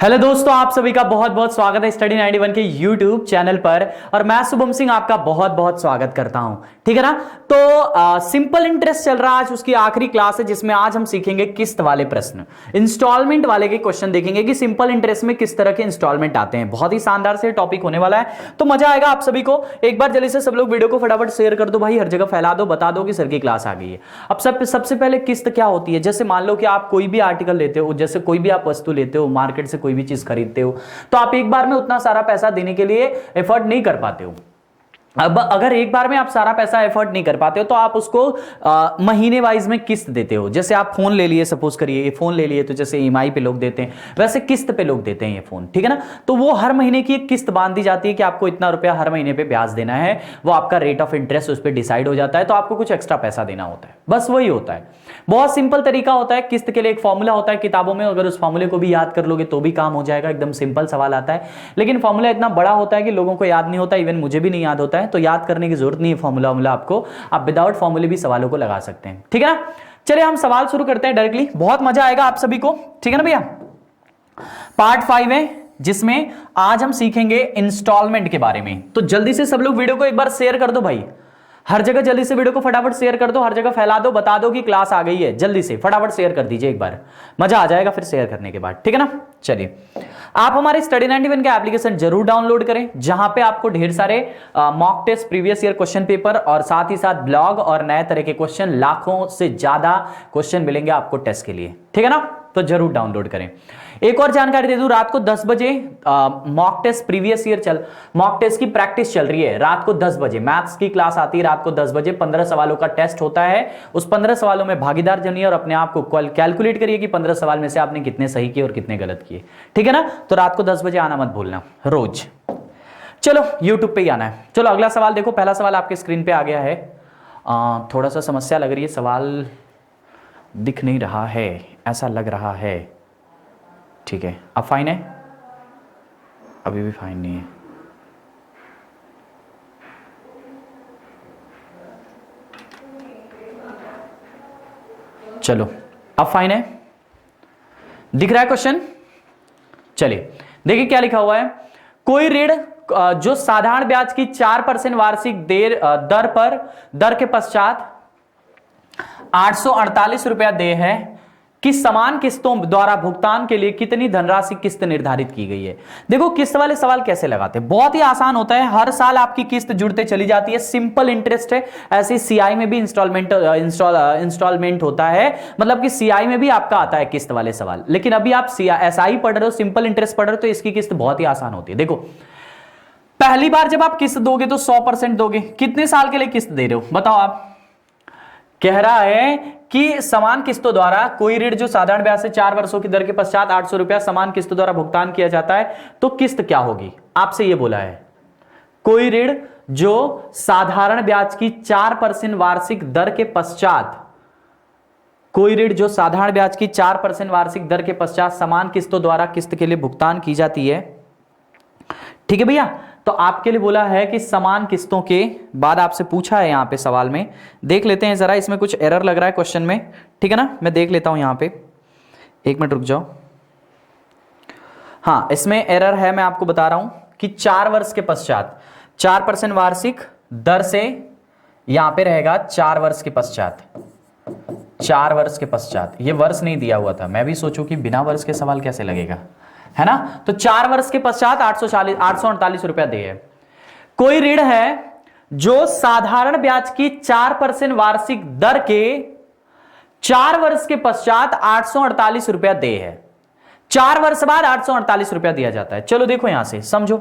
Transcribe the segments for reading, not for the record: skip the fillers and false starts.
Hello दोस्तों, आप सभी का बहुत बहुत स्वागत है स्टडी 91 के यूट्यूब चैनल पर। और मैं शुभम सिंह आपका बहुत बहुत स्वागत करता हूं। ठीक है ना। तो सिंपल इंटरेस्ट चल रहा है, आज उसकी आखिरी क्लास है जिसमें आज हम सीखेंगे किस्त वाले प्रश्न, इंस्टॉलमेंट वाले के क्वेश्चन देखेंगे कि सिंपल इंटरेस्ट में किस तरह के इंस्टॉलमेंट आते हैं। बहुत ही शानदार से टॉपिक होने वाला है, तो मजा आएगा आप सभी को। एक बार जल्दी से सब लोग वीडियो को फटाफट शेयर कर दो भाई, हर जगह फैला दो, बता दो कि सर की क्लास आ गई है। अब सबसे पहले किस्त क्या होती है। जैसे मान लो कि आप कोई भी आर्टिकल लेते हो, जैसे कोई भी आप वस्तु लेते हो, मार्केट से कोई भी चीज खरीदते हो, तो आप एक बार में उतना सारा पैसा देने के लिए एफर्ट नहीं कर पाते हो। अब अगर एक बार में आप सारा पैसा एफर्ट नहीं कर पाते हो तो आप उसको महीने वाइज में किस्त देते हो। जैसे आप फोन ले लिए, सपोज करिए ये फोन ले लिए, तो जैसे ईएमआई पे लोग देते हैं, वैसे किस्त पे लोग देते हैं ये फोन। ठीक है ना। तो वो हर महीने की एक किस्त बांध दी जाती है कि आपको इतना रुपया हर महीने पे ब्याज देना है। वो आपका रेट ऑफ इंटरेस्ट उस पर डिसाइड हो जाता है, तो आपको कुछ एक्स्ट्रा पैसा देना होता है, बस वही होता है। बहुत सिंपल तरीका होता है। किस्त के लिए एक फॉर्मूला होता है किताबों में, अगर उस फॉर्मूले को भी याद कर लोगे तो भी काम हो जाएगा। एकदम सिंपल सवाल आता है, लेकिन फॉर्मूला इतना बड़ा होता है कि लोगों को याद नहीं होता, इवन मुझे भी नहीं याद होता है। तो याद करने की जरूरत नहीं है फॉर्मूला आपको, आप विदाउट फॉर्मूले भी सवालों को लगा सकते हैं। ठीक है ना। चलिए हम सवाल शुरू करते हैं डायरेक्टली, बहुत मजा आएगा आप सभी को। ठीक है ना भैया। पार्ट 5 है जिसमें आज हम सीखेंगे इंस्टॉलमेंट के बारे में। तो जल्दी से सब लोग वीडियो को एक बार शेयर कर दो भाई, हर जगह जल्दी से वीडियो को फटाफट शेयर कर दो, हर जगह फैला दो, बता दो कि क्लास आ गई है। जल्दी से फटाफट शेयर कर दीजिए एक बार, मजा आ जाएगा फिर शेयर करने के बाद। ठीक है ना। चलिए, आप हमारे स्टडी 91 का एप्लीकेशन जरूर डाउनलोड करें, जहां पे आपको ढेर सारे mock test, previous year question paper और साथ ही साथ ब्लॉग और नए तरह के क्वेश्चन, लाखों से ज्यादा क्वेश्चन मिलेंगे आपको टेस्ट के लिए। ठीक है ना। तो जरूर डाउनलोड करें। एक और जानकारी दे दूं, रात को 10 बजे mock test, previous year mock test की प्रैक्टिस चल रही है। रात को 10 बजे मैथ्स की क्लास आती है, रात को 10 बजे 15 सवालों का टेस्ट होता है। उस 15 सवालों में भागीदार जनिए और अपने आप को कैलकुलेट करिए कि 15 सवाल में से आपने कितने सही किए और कितने गलत किए। ठीक है ना। तो रात को 10 बजे आना मत भूलना रोज। चलो यूट्यूब पे ही आना है। चलो अगला सवाल देखो, पहला सवाल आपके स्क्रीन पे आ गया है। थोड़ा सा समस्या लग रही है, सवाल दिख नहीं रहा है, ऐसा लग रहा है। ठीक है, अब फाइन है? अभी भी फाइन नहीं है। चलो अब फाइन है, दिख रहा है क्वेश्चन। चलिए देखिए क्या लिखा हुआ है। कोई ऋण जो साधारण ब्याज की 4% वार्षिक दर के पश्चात 848 रुपया देय है कि समान किस्तों द्वारा भुगतान के लिए कितनी धनराशि किस्त निर्धारित की गई है। देखो किस्त वाले सवाल कैसे लगाते हैं, बहुत ही आसान होता है। हर साल आपकी किस्त जुड़ते चली जाती है, सिंपल इंटरेस्ट है। ऐसे सीआई में भी इंस्टॉलमेंट होता है, मतलब कि सीआई में भी आपका आता है किस्त वाले सवाल। लेकिन अभी आप एसआई पढ़ रहे हो, सिंपल इंटरेस्ट पढ़ रहे हो, तो इसकी किस्त बहुत ही आसान होती है। देखो पहली बार जब आप किस्त दोगे तो 100% दोगे। कितने साल के लिए किस्त दे रहे हो बताओ आप। कह रहा है कि समान किस्तों द्वारा कोई ऋण जो साधारण ब्याज से 4 वर्षों की दर के पश्चात 800 रुपया समान किस्तों द्वारा भुगतान किया जाता है, तो किस्त क्या होगी आपसे ये बोला है। कोई ऋण जो साधारण ब्याज की 4% वार्षिक दर के पश्चात, कोई ऋण जो साधारण ब्याज की 4% वार्षिक दर के पश्चात समान किस्तों द्वारा किस्त के लिए भुगतान की जाती है। ठीक है भैया। तो आपके लिए बोला है कि समान किस्तों के बाद आपसे पूछा है यहां पे सवाल में, देख लेते हैं जरा, इसमें कुछ एरर लग रहा है क्वेश्चन में। ठीक है ना, मैं देख लेता हूं यहां पे, एक मिनट रुक जाओ। हाँ इसमें एरर है, मैं आपको बता रहा हूं कि 4 वर्ष के पश्चात 4% वार्षिक दर से यहां पे रहेगा 4 वर्ष के पश्चात। 4 वर्ष के पश्चात, ये वर्ष नहीं दिया हुआ था, मैं भी सोचूं कि बिना वर्ष के सवाल कैसे लगेगा, है ना। तो 4 वर्ष के पश्चात 848 रुपया दे है। कोई ऋण है जो साधारण ब्याज की 4% वार्षिक दर के 4 वर्ष के पश्चात 848 रुपया दे है। 4 वर्ष बाद 848 रुपया दिया जाता है। चलो देखो यहां से समझो,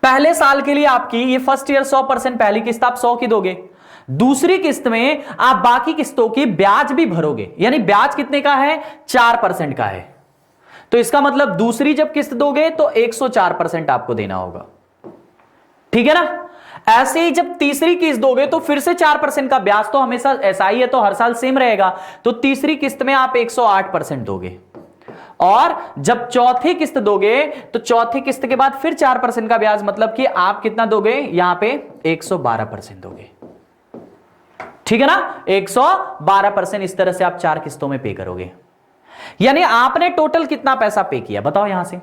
पहले साल के लिए आपकी ये फर्स्ट ईयर 100% पहली किस्त आप 100 की दोगे, दूसरी किस्त में आप बाकी किस्तों की ब्याज भी भरोगे, यानी ब्याज कितने का है 4% का है। तो इसका मतलब दूसरी जब किस्त दोगे तो 104% आपको देना होगा। ठीक है ना। ऐसे ही जब तीसरी किस्त दोगे तो फिर से 4% का ब्याज तो हमेशा ऐसा ही है, तो हर साल सेम रहेगा। तो तीसरी किस्त में आप 108% दोगे, और जब चौथी किस्त दोगे तो चौथी किस्त के बाद फिर 4% का ब्याज, मतलब कि आप कितना दोगे यहां पे 112% दोगे। ठीक है ना, 112% इस तरह से आप 4 किस्तों में पे करोगे। यानी आपने टोटल कितना पैसा पे किया बताओ यहां से।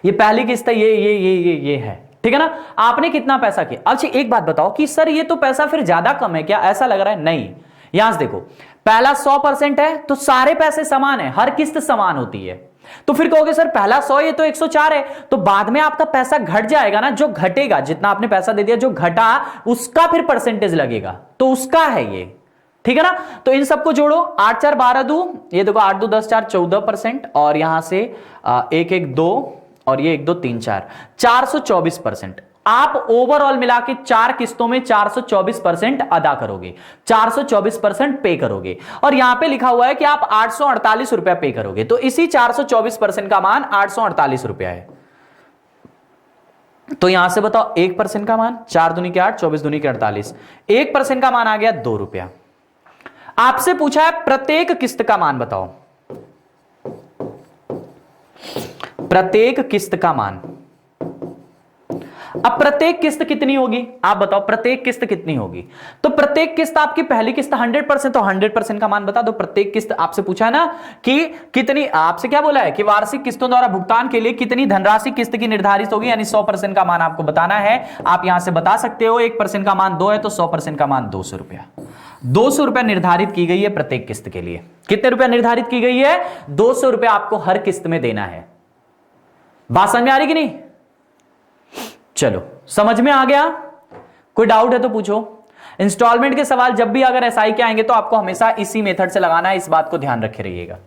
ये पहली किस्त है, ये है, ठीक है ना। आपने कितना पैसा किया। अच्छा एक बात बताओ कि सर ये तो पैसा फिर ज्यादा कम है क्या, ऐसा लग रहा है? नहीं, यहां से देखो, पहला 100% है तो सारे पैसे समान है, हर किस्त समान होती है। तो फिर कहोगे सर पहला 100 ये तो 104 है, तो बाद में आपका पैसा घट जाएगा ना, जो घटेगा, जितना आपने पैसा दे दिया जो घटा उसका फिर परसेंटेज लगेगा, तो उसका है ये, ठीक है ना। तो इन सबको जोड़ो, 8 4 12 2, ये देखो 8 2 10 4 14%, और यहां से 1 1 2 और ये 1 2 3 4 424%। आप ओवरऑल मिला के 4 किस्तों में 424% अदा करोगे, 424% पे करोगे, और यहां पे लिखा हुआ है कि आप 848 रुपया पे करोगे, तो इसी 424% का मान 848 रुपया है। तो यहां से बताओ 1% का मान 4 दूनी के 8, 24 दूनी के 48, 1% का मान आ गया 2 रुपया। आपसे पूछा है प्रत्येक किस्त का मान बताओ, प्रत्येक किस्त का मान। अब प्रत्येक किस्त कितनी होगी आप बताओ, प्रत्येक किस्त कितनी होगी। तो प्रत्येक किस्त आपकी पहली किस्त 100%, तो 100% का मान बता दो। प्रत्येक किस्त आपसे पूछा है ना कि कितनी, आपसे क्या बोला है कि वार्षिक किस्तों द्वारा भुगतान के लिए कितनी धनराशि किस्त की निर्धारित होगी, यानी 100% का मान आपको बताना है। आप यहां से बता सकते हो 1% का मान 2 है तो 100% का मान 200 रुपया। 200 रुपया निर्धारित की गई है प्रत्येक किस्त के लिए। कितने रुपया निर्धारित की गई है? 200 रुपया आपको हर किस्त में देना है। बात समझ में आ रही कि नहीं? चलो समझ में आ गया? कोई डाउट है तो पूछो। इंस्टॉलमेंट के सवाल जब भी अगर एसआई के आएंगे तो आपको हमेशा इसी मेथड से लगाना है, इस बात को ध्यान रखे रहिएगा।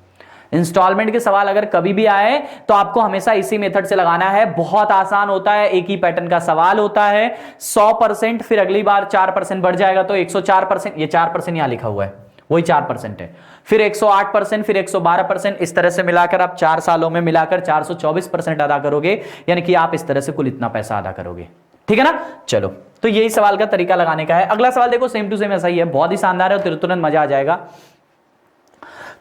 इंस्टॉलमेंट के सवाल अगर कभी भी आए तो आपको हमेशा इसी मेथड से लगाना है। बहुत आसान होता है, एक ही पैटर्न का सवाल होता है। 100%, फिर अगली बार 4% बढ़ जाएगा तो 104%, ये 4% यहां लिखा हुआ है वही 4% है, फिर 108%, फिर 112%, इस तरह से मिलाकर आप 4 सालों में मिलाकर 424% अदा करोगे, यानी कि आप इस तरह से कुल इतना पैसा अदा करोगे, ठीक है ना। चलो तो यही सवाल का तरीका लगाने का है। अगला सवाल देखो, सेम टू सेम ऐसा ही है, बहुत ही शानदार है और तुरंत मजा आ जाएगा।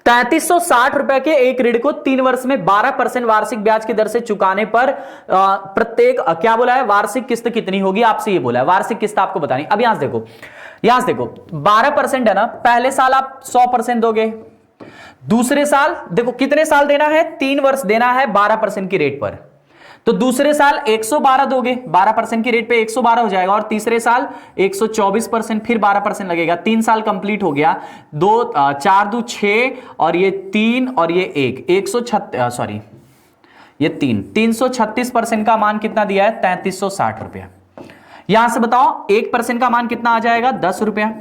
3360 रुपए के एक ऋण को 3 वर्ष में 12% वार्षिक ब्याज की दर से चुकाने पर प्रत्येक क्या बोला है, वार्षिक किस्त कितनी होगी, आपसे ये बोला है वार्षिक किस्त आपको बतानी। अब यहां से देखो, 12% है ना, पहले साल आप 100% दोगे, दूसरे साल देखो कितने साल देना है, 3 वर्ष देना है 12% की रेट पर, तो दूसरे साल 112 दोगे, 12% की रेट पे 112 हो जाएगा, और तीसरे साल 124%, फिर 12% लगेगा। 3 साल कंप्लीट हो गया, 4 2 6 और ये 3 और ये 1, 136, सॉरी ये 336% का मान कितना दिया है, 3360 रुपया। यहां से बताओ 1% का मान कितना आ जाएगा, 10 रुपया।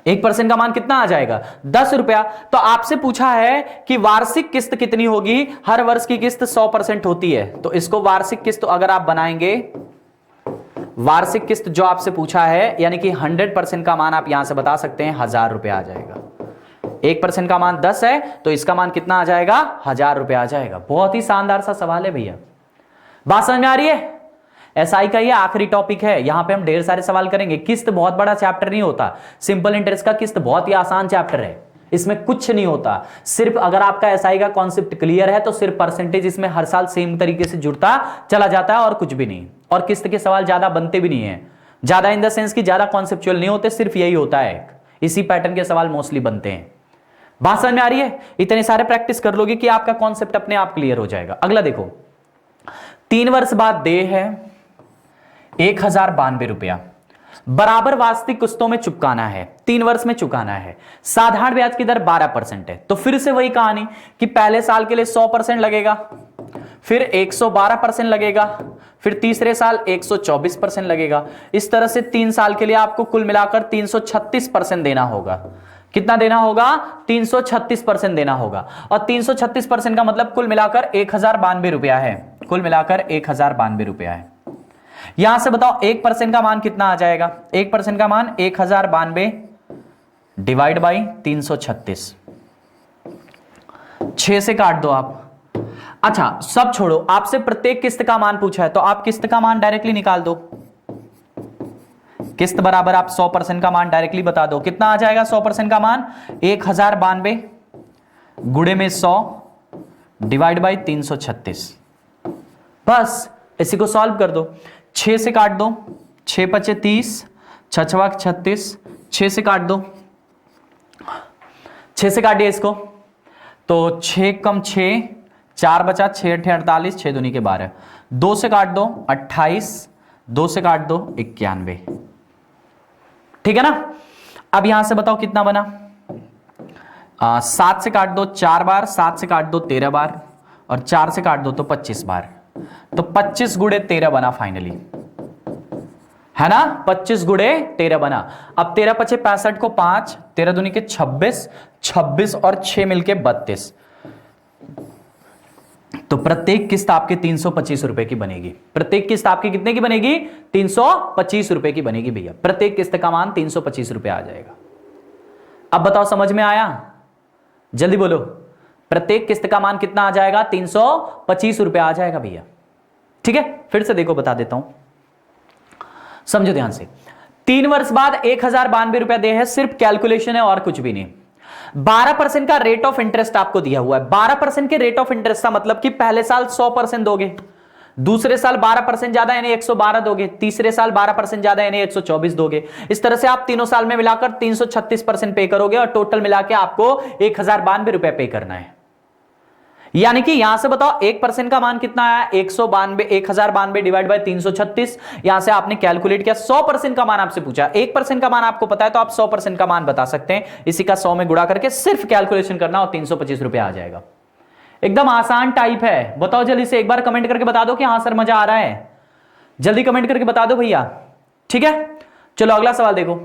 1% का मान कितना आ जाएगा, 10 रुपया। तो आपसे पूछा है कि वार्षिक किस्त कितनी होगी, हर वर्ष की किस्त 100% होती है, तो इसको वार्षिक किस्त अगर आप बनाएंगे, वार्षिक किस्त जो आपसे पूछा है, यानी कि 100% का मान आप यहां से बता सकते हैं 1000 रुपया आ जाएगा। 1% का मान 10 है तो इसका मान कितना आ जाएगा, 1000 रुपया आ जाएगा। बहुत ही शानदार सा सवाल है भैया, बात समझ में आ रही है। एसआई का ये आखिरी टॉपिक है, यहां पे हम ढेर सारे सवाल करेंगे। किस्त बहुत बड़ा चैप्टर नहीं होता, सिंपल इंटरेस्ट का किस्त बहुत ही आसान चैप्टर है, इसमें कुछ नहीं होता। सिर्फ अगर आपका एसआई का कॉन्सेप्ट क्लियर है तो सिर्फ परसेंटेज इसमें हर साल सेम तरीके से जुड़ता चला जाता है और कुछ भी नहीं। और किस्त के सवाल ज्यादा बनते भी नहीं है, ज्यादा इन द सेंस की ज्यादा कॉन्सेप्चुअल नहीं होते, सिर्फ यही होता है, इसी पैटर्न के सवाल मोस्टली बनते हैं। बात समझ में आ रही है? इतने सारे प्रैक्टिस कर लोगे कि आपका कॉन्सेप्ट अपने आप क्लियर हो जाएगा। अगला देखो, 3 वर्ष बाद देय है 1092 रुपया, बराबर वार्षिक किस्तों में चुकाना है, 3 वर्ष में चुकाना है। साधारण ब्याज की दर 12% है, तो फिर से वही कहानी कि पहले साल के लिए 100% लगेगा, फिर 112% लगेगा, फिर तीसरे साल 124% लगेगा। इस तरह से 3 साल के लिए आपको कुल मिलाकर 336% देना होगा। कितना देना होगा, 336% देना होगा। और 336% का मतलब कुल मिलाकर 1092 रुपया है, कुल मिलाकर 1092 रुपया है। यहां से बताओ 1% का मान कितना आ जाएगा, 1% का मान 1092 डिवाइड बाई 336, 6 से काट दो आप। अच्छा सब छोड़ो, आपसे प्रत्येक किस्त का मान पूछा है तो आप किस्त का मान डायरेक्टली निकाल दो। किस्त बराबर आप 100% का मान डायरेक्टली बता दो, कितना आ जाएगा 100% का मान, 1092 गुणे में 100 डिवाइड बाई 336। बस इसी को सॉल्व कर दो, 6 से काट दो, 6 पचे 30, 6 छवा 36, 6 से काट दो, 6 से काटिए इसको, तो 6 कम 6, 4 बचा, 6 अठे 48, 6 दूनी के 12, 2 से काट दो 28, 2 से काट दो 91। ठीक है ना। अब यहां से बताओ कितना बना। 7 से काट दो 4 बार, 7 से काट दो 13 बार, और 4 से काट दो तो 25 बार। तो 25 गुणे 13 बना फाइनली, है ना। 25 गुणे 13 बना। अब 13 पचे 65 को 5, 13 दूनी के 26, 26 और 6 मिलके 32। तो प्रत्येक किस्त आपके 325 रुपए की बनेगी। प्रत्येक किस्त आपकी कितने की बनेगी? 325 रुपए की बनेगी भैया। प्रत्येक किस्त का मान 325 रुपए आ जाएगा। अब बताओ समझ में आया? जल्दी बोलो। प्रत्येक किस्त का मान कितना आ जाएगा? 325 रुपए आ जाएगा भैया। ठीक है, फिर से देखो बता देता हूं, समझो ध्यान से। 3 वर्ष बाद 1092 रुपया दे है, सिर्फ कैलकुलेशन है और कुछ भी नहीं। 12% का रेट ऑफ इंटरेस्ट आपको दिया हुआ है। 12% के रेट ऑफ इंटरेस्ट का मतलब कि पहले साल 100% दोगे, दूसरे साल 12% ज्यादा यानी 112 दोगे, तीसरे साल 12% ज्यादा यानी 124 दोगे। इस तरह से आप तीनों साल में मिलाकर 336% पे करोगे और टोटल मिला के आपको 1092 रुपए पे करना है। यानी कि यहां से बताओ 1% का मान कितना आया? 1092 डिवाइड बाय 336। यहां से आपने कैलकुलेट किया। 100% का मान आपसे पूछा, 1% का मान आपको पता है तो आप 100% का मान बता सकते हैं। इसी का 100 में गुणा करके सिर्फ कैलकुलेशन करना और 325 रुपए आ जाएगा। एकदम आसान टाइप है। बताओ जल्दी से, एक बार कमेंट करके बता दो कि हां सर मजा आ रहा है। जल्दी कमेंट करके बता दो भैया। ठीक है, चलो अगला सवाल देखो।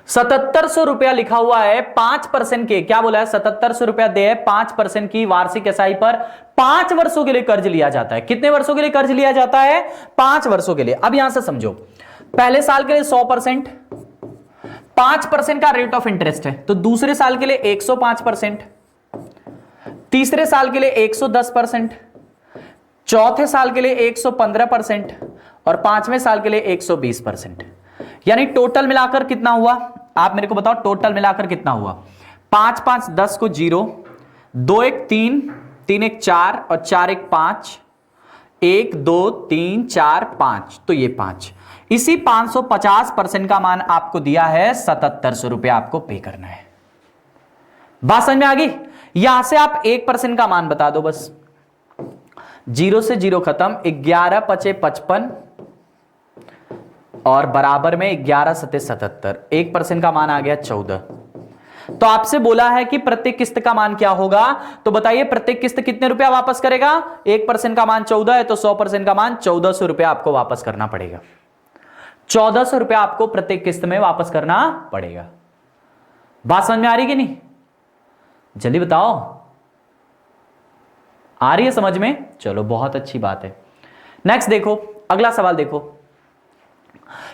7700 रुपया लिखा हुआ है 5% के, क्या बोला है? 7700 रुपया दे 5% की वार्षिक एसआई पर 5 वर्षों के लिए कर्ज लिया जाता है। कितने वर्षों के लिए कर्ज लिया जाता है? 5 वर्षों के लिए। अब यहां से समझो, पहले साल के लिए 100%, 5% का रेट ऑफ इंटरेस्ट है, तो दूसरे साल के लिए 105%, तीसरे साल के लिए 110%, चौथे साल के लिए 115% और 5वें साल के लिए 120%। यानी टोटल मिलाकर कितना हुआ? आप मेरे को बताओ टोटल मिलाकर कितना हुआ। 5 5 10 को 0, 2 1 3, 3 1 4 और 4 1 5, 1 2 3 4 5, तो ये 5। इसी 550% का मान आपको दिया है 7700 रुपया आपको पे करना है। बात समझ में आ गई? यहां से आप 1% का मान बता दो बस। 0 से 0 खत्म, 11 पचे 55 और बराबर में 11 सते 77। 1% का मान आ गया 14। तो आपसे बोला है कि प्रत्येक किस्त का मान क्या होगा, तो बताइए प्रत्येक किस्त कितने रुपया वापस करेगा? 1% का मान 14 है तो 100% का मान 1400 रुपया आपको वापस करना पड़ेगा। 1400 रुपया आपको प्रत्येक किस्त में वापस करना पड़ेगा। बात समझ में आ रही कि नहीं? जल्दी बताओ, आ रही है समझ में? चलो बहुत अच्छी बात है। नेक्स्ट देखो, अगला सवाल देखो।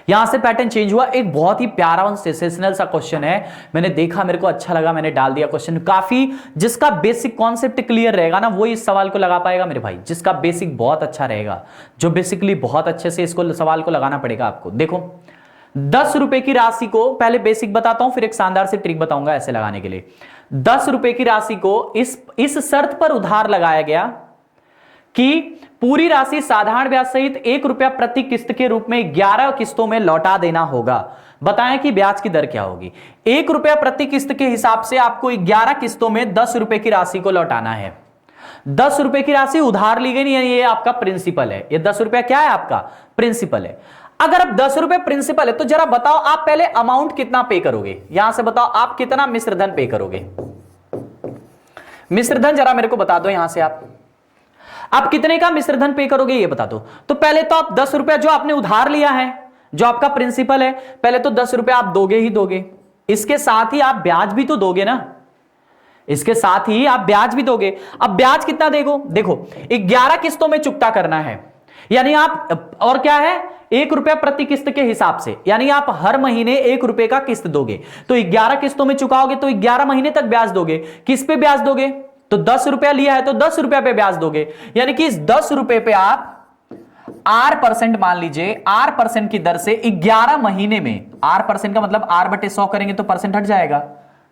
यहां से पैटर्न चेंज हुआ। एक बहुत ही प्यारा और सेंसेशनल सा क्वेश्चन है, मैंने देखा, मेरे को अच्छा लगा, मैंने डाल दिया क्वेश्चन। काफी जिसका बेसिक कॉन्सेप्ट क्लियर रहेगा ना, वो इस सवाल को लगा पाएगा मेरे भाई। जिसका बेसिक बहुत अच्छा रहेगा, जो बेसिकली बहुत अच्छे से इसको सवाल को लगाना पड़ेगा आपको। देखो 10 रुपए की राशि को, पहले बेसिक बताता हूं फिर एक शानदार से ट्रिक बताऊंगा ऐसे लगाने के लिए। 10 रुपए की राशि को इस शर्त पर उधार लगाया गया कि पूरी राशि साधारण ब्याज सहित 1 रुपया प्रति किस्त के रूप में 11 किस्तों में लौटा देना होगा। बताएं कि ब्याज की दर क्या होगी। 1 रुपया प्रति किस्त के हिसाब से आपको 11 किस्तों में 10 रुपए की राशि को लौटाना है। 10 रुपए की राशि उधार ली गई नहीं, ये आपका प्रिंसिपल है। ये 10 रुपया क्या है? आपका प्रिंसिपल है। अगर अब 10 रुपए प्रिंसिपल है तो जरा बताओ आप पहले अमाउंट कितना पे करोगे। यहां से बताओ आप कितना मिश्र धन पे करोगे। मिश्र धन जरा मेरे को बता दो। यहां से आप कितने का मिश्र धन पे करोगे ये बता दो। तो पहले तो आप 10 रुपया जो आपने उधार लिया है, जो आपका प्रिंसिपल है, पहले तो 10 रुपया आप दोगे ही दोगे। इसके साथ ही आप ब्याज भी तो दोगे ना, इसके साथ ही आप ब्याज भी दोगे। अब ब्याज कितना देखो 11 किस्तों में चुकता करना है, यानी आप, और क्या है, 1 रुपया प्रति किस्त के हिसाब से, यानी आप हर महीने 1 रुपए का किस्त दोगे। तो 11 किस्तों में चुकाओगे तो 11 महीने तक ब्याज दोगे। किस पे ब्याज दोगे? तो 10 रुपया लिया है तो 10 रुपया पे ब्याज दोगे। यानी कि इस 10 रुपए पे आप R% मान लीजिए, R% की दर से 11 महीने में, R% का मतलब R/100 करेंगे तो परसेंट हट जाएगा,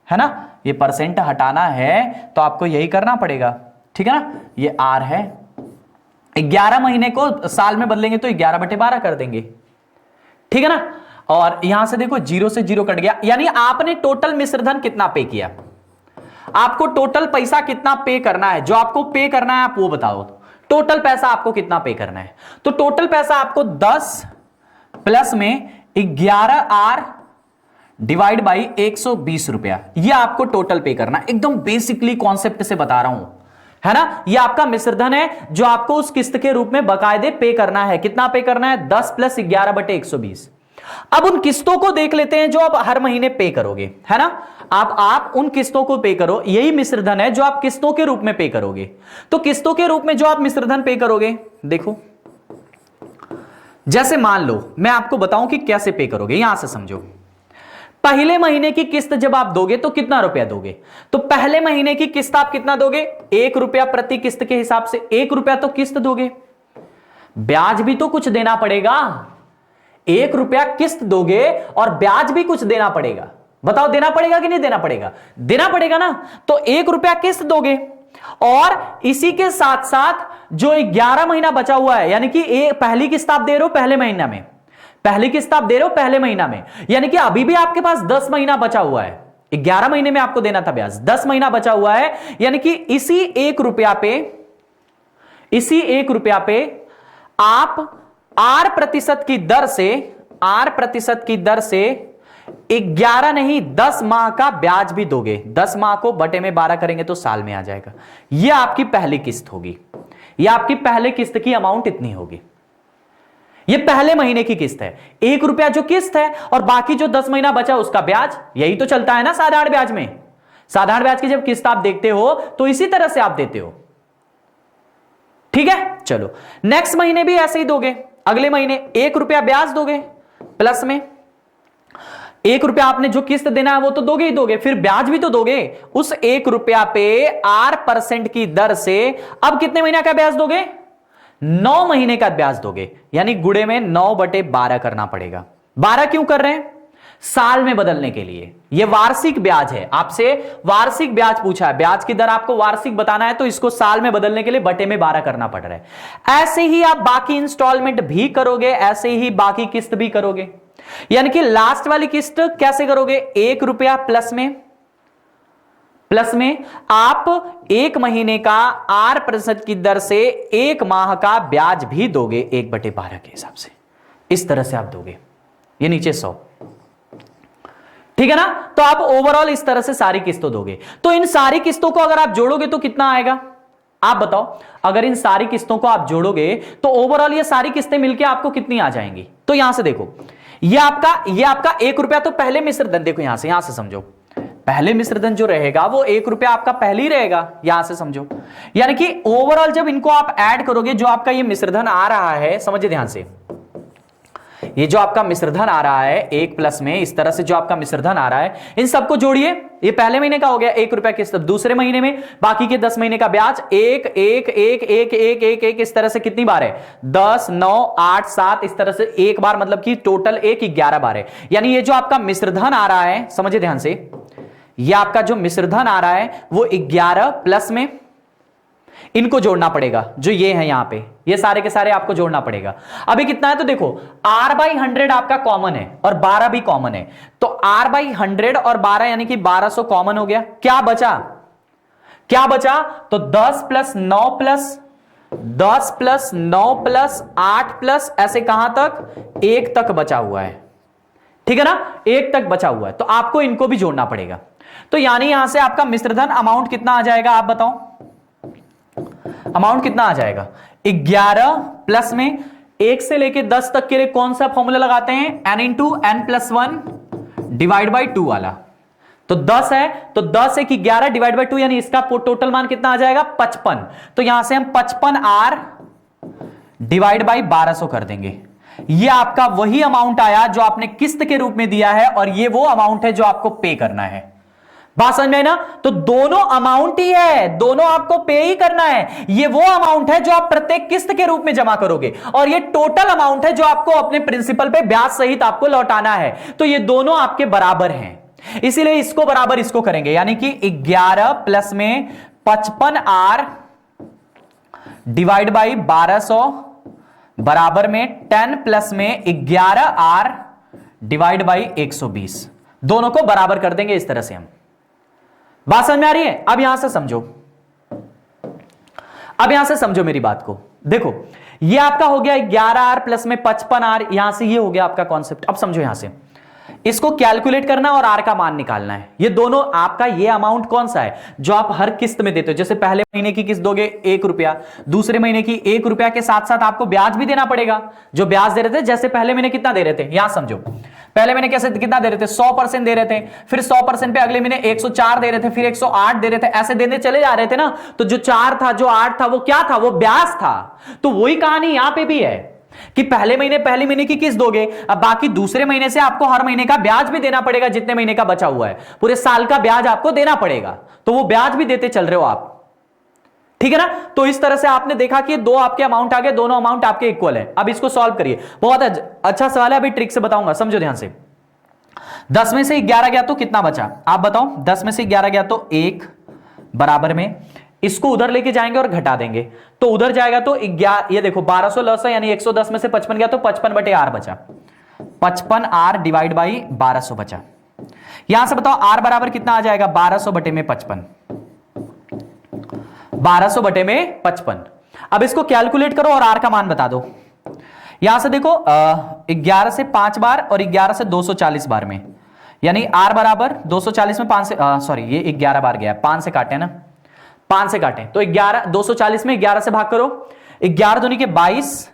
है ना। ये परसेंट हटाना है तो आपको यही करना पड़ेगा, ठीक है ना। ये R है, 11 महीने को साल में बदलेंगे तो 11/12 कर देंगे, ठीक है ना। और यहां से देखो 0 से 0 कट गया, यानी आपने टोटल मिश्रधन कितना पे किया। आपको टोटल पैसा कितना पे करना है, जो आपको पे करना है आप वो बताओ। टोटल पैसा आपको कितना पे करना है? तो टोटल पैसा आपको 10 प्लस में 11R डिवाइड बाई 120 रुपया, ये आपको टोटल पे करना है। एकदम बेसिकली कॉन्सेप्ट से बता रहा हूं, है ना। ये आपका मिश्रधन है जो आपको उस किस्त के रूप में बकायदे पे करना है। कितना पे करना है? 10 प्लस 11 बटे 120। अब उन किस्तों को देख लेते हैं जो आप हर महीने पे करोगे, है ना। आप उन किस्तों को पे करो, यही मिश्रधन है जो आप किस्तों के रूप में पे करोगे। तो किस्तों के रूप में जो आप मिश्रधन पे करोगे, देखो जैसे मान लो मैं आपको बताऊं कि कैसे पे करोगे, यहां से समझो। पहले महीने की किस्त जब आप दोगे तो कितना रुपया दोगे? तो पहले महीने की किस्त आप कितना दोगे? 1 रुपया प्रति किस्त के हिसाब से 1 रुपया तो किस्त दोगे, ब्याज भी तो कुछ देना पड़ेगा। 1 रुपया किस्त दोगे और ब्याज भी कुछ देना पड़ेगा। बताओ देना पड़ेगा कि नहीं देना पड़ेगा? देना पड़ेगा ना। तो 1 रुपया किस्त दोगे और इसी के साथ साथ जो 11 महीना बचा हुआ है, यानी कि पहली किस्त आप दे रहे हो पहले महीना में, पहली किस्त आप दे रहे हो पहले महीना में, यानी कि अभी भी आपके पास 10 महीना बचा हुआ है। 11 महीने में आपको देना था ब्याज, 10 महीना बचा हुआ है, यानी कि इसी 1 रुपया पे आप R प्रतिशत की दर से 11 नहीं 10 माह का ब्याज भी दोगे। 10 माह को बटे में 12 करेंगे तो साल में आ जाएगा। यह आपकी पहली किस्त होगी, यह आपकी पहले किस्त की अमाउंट इतनी होगी। यह पहले महीने की किस्त है, 1 रुपया जो किस्त है और बाकी जो 10 महीना बचा उसका ब्याज। यही तो चलता है ना साधारण ब्याज में। साधारण ब्याज की जब किस्त आप देखते हो तो इसी तरह से आप देते हो, ठीक है। चलो नेक्स्ट महीने भी ऐसे ही दोगे। अगले महीने 1 रुपया ब्याज दोगे, प्लस में 1 रुपया आपने जो किस्त देना है वो तो दोगे ही दोगे, फिर ब्याज भी तो दोगे। उस 1 रुपया पे R% की दर से अब कितने महीने का ब्याज दोगे? 9 महीने का ब्याज दोगे, यानी गुणे में 9 बटे 12 करना पड़ेगा। 12 क्यों कर रहे हैं? साल में बदलने के लिए। यह वार्षिक ब्याज है, आपसे वार्षिक ब्याज पूछा है, ब्याज की दर आपको वार्षिक बताना है तो इसको साल में बदलने के लिए बटे में 12 करना पड़ रहा है। ऐसे ही आप बाकी इंस्टॉलमेंट भी करोगे, ऐसे ही बाकी किस्त भी करोगे। यानी कि लास्ट वाली किस्त कैसे करोगे? 1 रुपया प्लस में आप 1 महीने का R% की दर से 1 माह का ब्याज भी दोगे 1/12 के हिसाब से। इस तरह से आप दोगे, ये नीचे 100, ठीक है ना। तो आप ओवरऑल इस तरह से सारी किस्तों दोगे। तो इन सारी किस्तों को अगर आप जोड़ोगे तो कितना आएगा आप बताओ? अगर इन सारी किस्तों को आप जोड़ोगे तो ओवरऑल ये सारी किस्तें मिलकर आपको कितनी आ जाएंगी? तो यहां से देखो, ये आपका 1 रुपया तो पहले मिश्रधन, देखो यहां से समझो, पहले मिश्रधन जो रहेगा वो 1 रुपया आपका पहले ही रहेगा। यहां से समझो, यानी कि ओवरऑल जब इनको आप ऐड करोगे, जो आपका ये मिश्रधन आ रहा है, समझिए ध्यान से, ये जो आपका मिश्रधन आ रहा है 1 प्लस में, इस तरह से जो आपका मिश्रधन आ रहा है, इन सबको जोड़िए। ये पहले महीने का हो गया 1 रुपया किस्त, दूसरे महीने में बाकी के 10 महीने का ब्याज 1 1 1 1 1 1 1, इस तरह से कितनी बार है? 10 9 8 7, इस तरह से एक बार, मतलब कि टोटल 11 बार है। यानी ये जो आपका मिश्रधन आ रहा है, समझिए ध्यान से, ये आपका जो मिश्रधन आ रहा है वो 11 प्लस में इनको जोड़ना पड़ेगा, जो ये है यहां पे, ये सारे के सारे आपको जोड़ना पड़ेगा। अभी कितना है तो देखो, R/100 आपका कॉमन है और 12 भी कॉमन है, तो R/100 और 12 यानी कि 1200 कॉमन हो गया। क्या बचा? तो 10 plus 9 plus 10 plus 9 plus 8 plus ऐसे कहां तक? 1 तक बचा हुआ है, ठीक है ना। 1 तक बचा हुआ है, तो आपको इनको भी जोड़ना पड़ेगा। तो यानी यहां से आपका मिश्रधन अमाउंट कितना आ जाएगा आप बताओ? अमाउंट कितना आ जाएगा? 11 प्लस में 1 से लेके 10 तक के लिए कौन सा फॉर्मूला लगाते हैं? n into n+1 divide by 2 वाला। तो 10 है, तो 10 1 11 डिवाइड बाई 2, यानी इसका टोटल मान कितना आ जाएगा? 55। तो यहां से हम 55R डिवाइड बाई 1200 कर देंगे। ये आपका वही अमाउंट आया जो आपने किस्त के रूप में दिया है, और ये वो अमाउंट है जो आपको पे करना है। बात समझ में आई ना? तो दोनों अमाउंट ही है, दोनों आपको पे ही करना है। ये वो अमाउंट है जो आप प्रत्येक किस्त के रूप में जमा करोगे, और ये टोटल अमाउंट है जो आपको अपने प्रिंसिपल पे ब्याज सहित आपको लौटाना है। तो ये दोनों आपके बराबर हैं, इसीलिए इसको बराबर इसको करेंगे, यानी कि 11 प्लस में 55R डिवाइड बाई 1200 बराबर में 10 प्लस में 11R डिवाइड बाई 120। दोनों को बराबर कर देंगे इस तरह से हम। बात समझ में आ रही है? अब यहां से समझो, अब यहां से समझो मेरी बात को। देखो ये आपका हो गया 11R प्लस में 55R, यहां से ये हो गया आपका कॉन्सेप्ट। अब समझो यहां से इसको कैलकुलेट करना और आर का मान निकालना है। ये दोनों आपका ये अमाउंट कौन सा है जो आप हर किस्त में देते हो। जैसे पहले महीने की किस्त दोगे 1 रुपया, दूसरे महीने की 1 रुपया के साथ साथ आपको ब्याज भी देना पड़ेगा। जो ब्याज दे रहे थे, जैसे पहले महीने कितना दे रहे थे, यहां समझो, पहले महीने कैसे कितना दे रहे थे, 100% दे रहे थे, फिर 100% पे अगले महीने 104 दे रहे थे, फिर 108 दे रहे थे, ऐसे देने चले जा रहे थे ना। तो जो 4 था, जो 8 था, वो क्या था, वो ब्याज था। तो वही कहानी यहां पे भी है कि पहले महीने की किस्त दोगे, अब बाकी दूसरे महीने से आपको हर महीने का ब्याज भी देना पड़ेगा। जितने महीने का बचा हुआ है पूरे साल का ब्याज आपको देना पड़ेगा, तो वो ब्याज भी देते चल रहे हो आप, ठीक है ना। तो इस तरह से आपने देखा कि दो आपके अमाउंट आ गए, दोनों अमाउंट आपके इक्वल है। अब इसको सॉल्व करिए, बहुत अच्छा सवाल है, अभी ट्रिक से बताऊंगा, समझो ध्यान से। 10 में से 11 गया तो कितना बचा, आप बताओ। 10 में से 11 गया तो 1 बराबर में, इसको उधर लेके जाएंगे और घटा देंगे, तो उधर जाएगा तो 11, ये देखो 1200 लॉस है, यानी 110 में से 55 गया तो 55/R बचा, 55R डिवाइड बाई 1200 बचा। यहां से बताओ R बराबर कितना आ जाएगा, 1200/55, 1200/55। अब इसको कैलकुलेट करो और R का मान बता दो। यहां से देखो 11 से 5 बार और 11 से 240 बार में, यानी R बराबर 240 में 5 से सॉरी ये 11 बार गया, 5 से काटे ना, 5 से काटे तो 11, 240 में 11 से भाग करो, 11 दूनी के 22,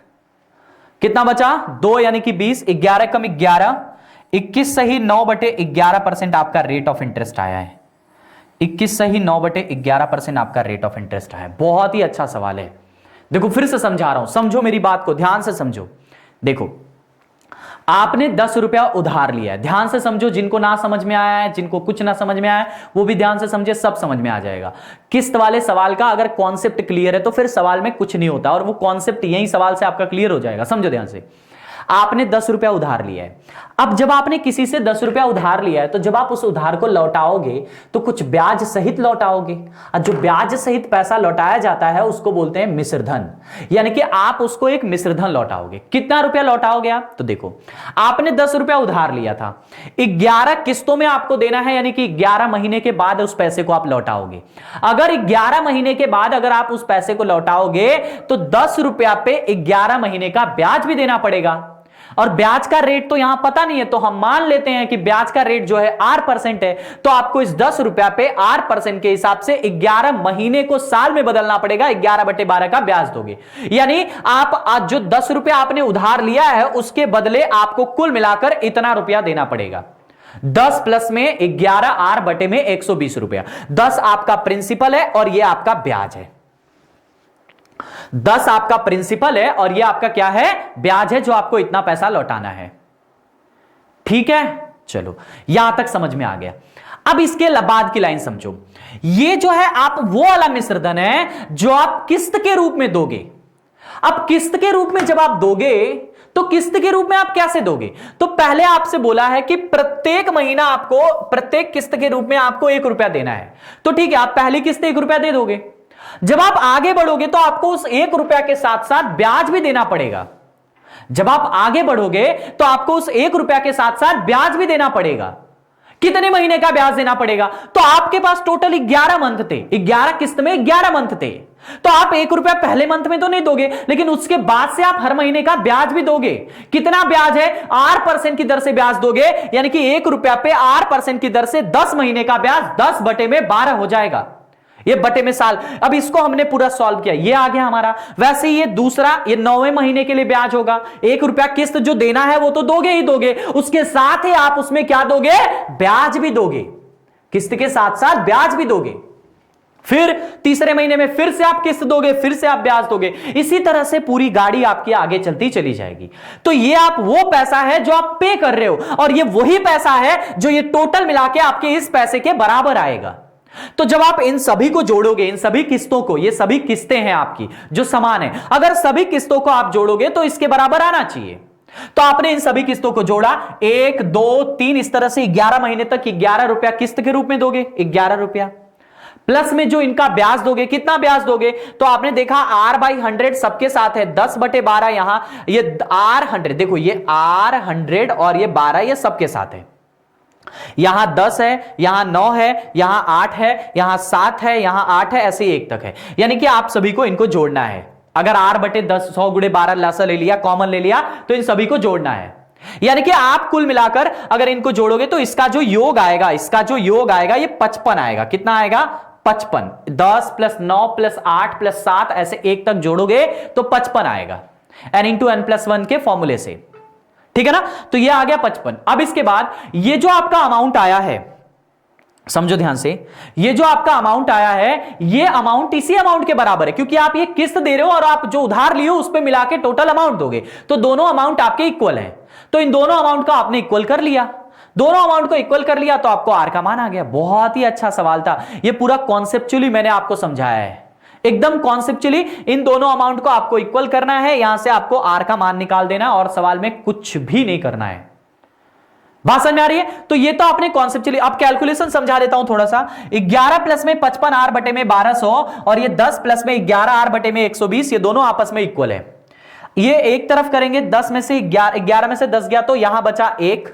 कितना बचा 2 यानी कि 20, 11 कम 11, 21 सही 9/11% आपका रेट ऑफ इंटरेस्ट आया है। 21 सही 9/11% आपका रेट ऑफ इंटरेस्ट आया है। बहुत ही अच्छा सवाल है। देखो फिर से समझा रहा हूं, समझो मेरी बात को, ध्यान से समझो। देखो आपने 10 रुपया उधार लिया है, ध्यान से समझो। जिनको ना समझ में आया है, जिनको कुछ ना समझ में आया है, वो भी ध्यान से समझे, सब समझ में आ जाएगा। किस्त वाले सवाल का अगर कॉन्सेप्ट क्लियर है तो फिर सवाल में कुछ नहीं होता, और वो कॉन्सेप्ट यही सवाल से आपका क्लियर हो जाएगा। समझो ध्यान से, आपने 10 रुपया उधार लिया है। अब जब आपने किसी से 10 रुपया उधार लिया है, तो जब आप उस उधार को लौटाओगे तो कुछ ब्याज सहित लौटाओगे, और जो ब्याज सहित पैसा लौटाया जाता है उसको बोलते हैं मिश्र धन, यानी कि आप उसको एक मिश्र धन लौटाओगे। कितना रुपया लौटाओगे आप, तो देखो आपने 10 रुपया उधार लिया था, 11 किस्तों में आपको देना है, यानी कि 11 महीने के बाद उस पैसे को आप लौटाओगे। अगर 11 महीने के बाद अगर आप उस पैसे को लौटाओगे तो 10 रुपया पे 11 महीने का ब्याज भी देना पड़ेगा। और ब्याज का रेट तो यहां पता नहीं है, तो हम मान लेते हैं कि ब्याज का रेट जो है R% है, तो आपको इस 10 रुपया पे R% के हिसाब से 11 महीने को साल में बदलना पड़ेगा, 11/12 का ब्याज दोगे। यानी आप आज जो 10 रुपया आपने उधार लिया है उसके बदले आपको कुल मिलाकर इतना रुपया देना पड़ेगा। 10 प्लस में 11 R/120 रुपया। 10 आपका प्रिंसिपल है और यह आपका ब्याज है। 10 आपका प्रिंसिपल है और यह आपका क्या है, ब्याज है, जो आपको इतना पैसा लौटाना है। ठीक है, चलो यहां तक समझ में आ गया। अब इसके बाद की लाइन समझो। ये जो है आप वो वाला मिश्र धन है जो आप किस्त के रूप में दोगे। अब किस्त के रूप में जब आप दोगे तो किस्त के रूप में आप कैसे दोगे, तो पहले आपसे बोला है कि प्रत्येक महीना आपको प्रत्येक किस्त के रूप में आपको 1 रुपया देना है। तो ठीक है, आप पहली किस्त 1 रुपया दे दोगे। जब आप आगे बढ़ोगे तो आपको उस 1 रुपया के साथ साथ ब्याज भी देना पड़ेगा। जब आप आगे बढ़ोगे तो आपको उस 1 रुपया के साथ साथ ब्याज भी देना पड़ेगा। कितने महीने का ब्याज देना पड़ेगा, तो आपके पास टोटल 11 मंथ थे, 11 किस्त में 11 मंथ थे। तो आप 1 रुपया पहले मंथ में तो नहीं दोगे, लेकिन उसके बाद से आप हर महीने का ब्याज भी दोगे। कितना ब्याज है, R% की दर से ब्याज दोगे, यानी कि 1 रुपया पे R% की दर से 10 महीने का ब्याज 10/12 हो जाएगा, ये बटे में साल। अब इसको हमने पूरा सॉल्व किया, ये आ गया हमारा। वैसे ये दूसरा, ये 9वें महीने के लिए ब्याज होगा। 1 रुपया किस्त जो देना है वो तो दोगे ही दोगे, उसके साथ ही आप उसमें क्या दोगे, ब्याज भी दोगे, किस्त के साथ साथ ब्याज भी दोगे। फिर तीसरे महीने में फिर से आप किस्त दोगे, फिर से आप ब्याज दोगे। इसी तरह से पूरी गाड़ी आपकी आगे चलती चली जाएगी। तो ये आप वो पैसा है जो आप पे कर रहे हो, और ये वही पैसा है जो ये टोटल मिला के आपके इस पैसे के बराबर आएगा। तो जब आप इन सभी को जोड़ोगे, इन सभी किस्तों को, ये सभी किस्तें हैं आपकी जो समान है, अगर सभी किस्तों को आप जोड़ोगे तो इसके बराबर आना चाहिए। तो आपने इन सभी किस्तों को जोड़ा, 1 2 3, इस तरह से 11 महीने तक 11 रुपया किस्त के रूप में दोगे, 11 रुपया प्लस में जो इनका ब्याज दोगे। कितना ब्याज दोगे, तो आपने देखा R/100 सबके साथ है, 10/12 यहां, ये R100, देखो ये R100 और ये 12 ये सबके साथ है। यहां 10 है, यहां 9 है, यहां 8 है, यहां 7 है, यहां 8 है, ऐसे 1 तक है। यानी कि आप सभी को इनको जोड़ना है। अगर r बटे 10 100 गुणे 12 लासा ले लिया, कॉमन ले लिया, तो इन सभी को जोड़ना है। यानी कि आप कुल मिलाकर अगर इनको जोड़ोगे तो इसका जो योग आएगा, ये 55 आएगा। कितना आएगा? 55। 10 प्लस 9 प्लस 8 प्लस 7 ऐसे 1 तक जोड़ोगे तो 55 आएगा, n इंटू n प्लस 1 के फॉर्मूले से। ठीक है ना? तो ये आ गया 55। अब इसके बाद ये जो आपका अमाउंट आया है, समझो ध्यान से, ये जो आपका अमाउंट आया है, ये अमाउंट इसी अमाउंट के बराबर है, क्योंकि आप ये किस्त दे रहे हो और आप जो उधार लिए हो उस पे मिला के टोटल अमाउंट दोगे, तो दोनों अमाउंट आपके इक्वल हैं। तो इन दोनों अमाउंट का आपने इक्वल कर लिया, दोनों अमाउंट को इक्वल कर लिया तो आपको आर का मान आ गया। बहुत ही अच्छा सवाल था ये, पूरा कॉन्सेप्चुअली मैंने आपको समझाया है, एकदम कॉन्सेप्चुअली। इन दोनों अमाउंट को आपको इक्वल करना है, यहां से आपको आर का मान निकाल देना और सवाल में कुछ भी नहीं करना है। बात समझ में आ रही है? तो ये तो आपने कॉन्सेप्चुअली, अब कैलकुलेशन समझा देता हूं थोड़ा सा। 11 प्लस में 55 आर बटे में 1200 और ये 10 प्लस में 11 आर बटे में 120, ये दोनों आपस में इक्वल है। ये एक तरफ करेंगे, 10 में से 11 में से 10 गया तो यहां बचा 1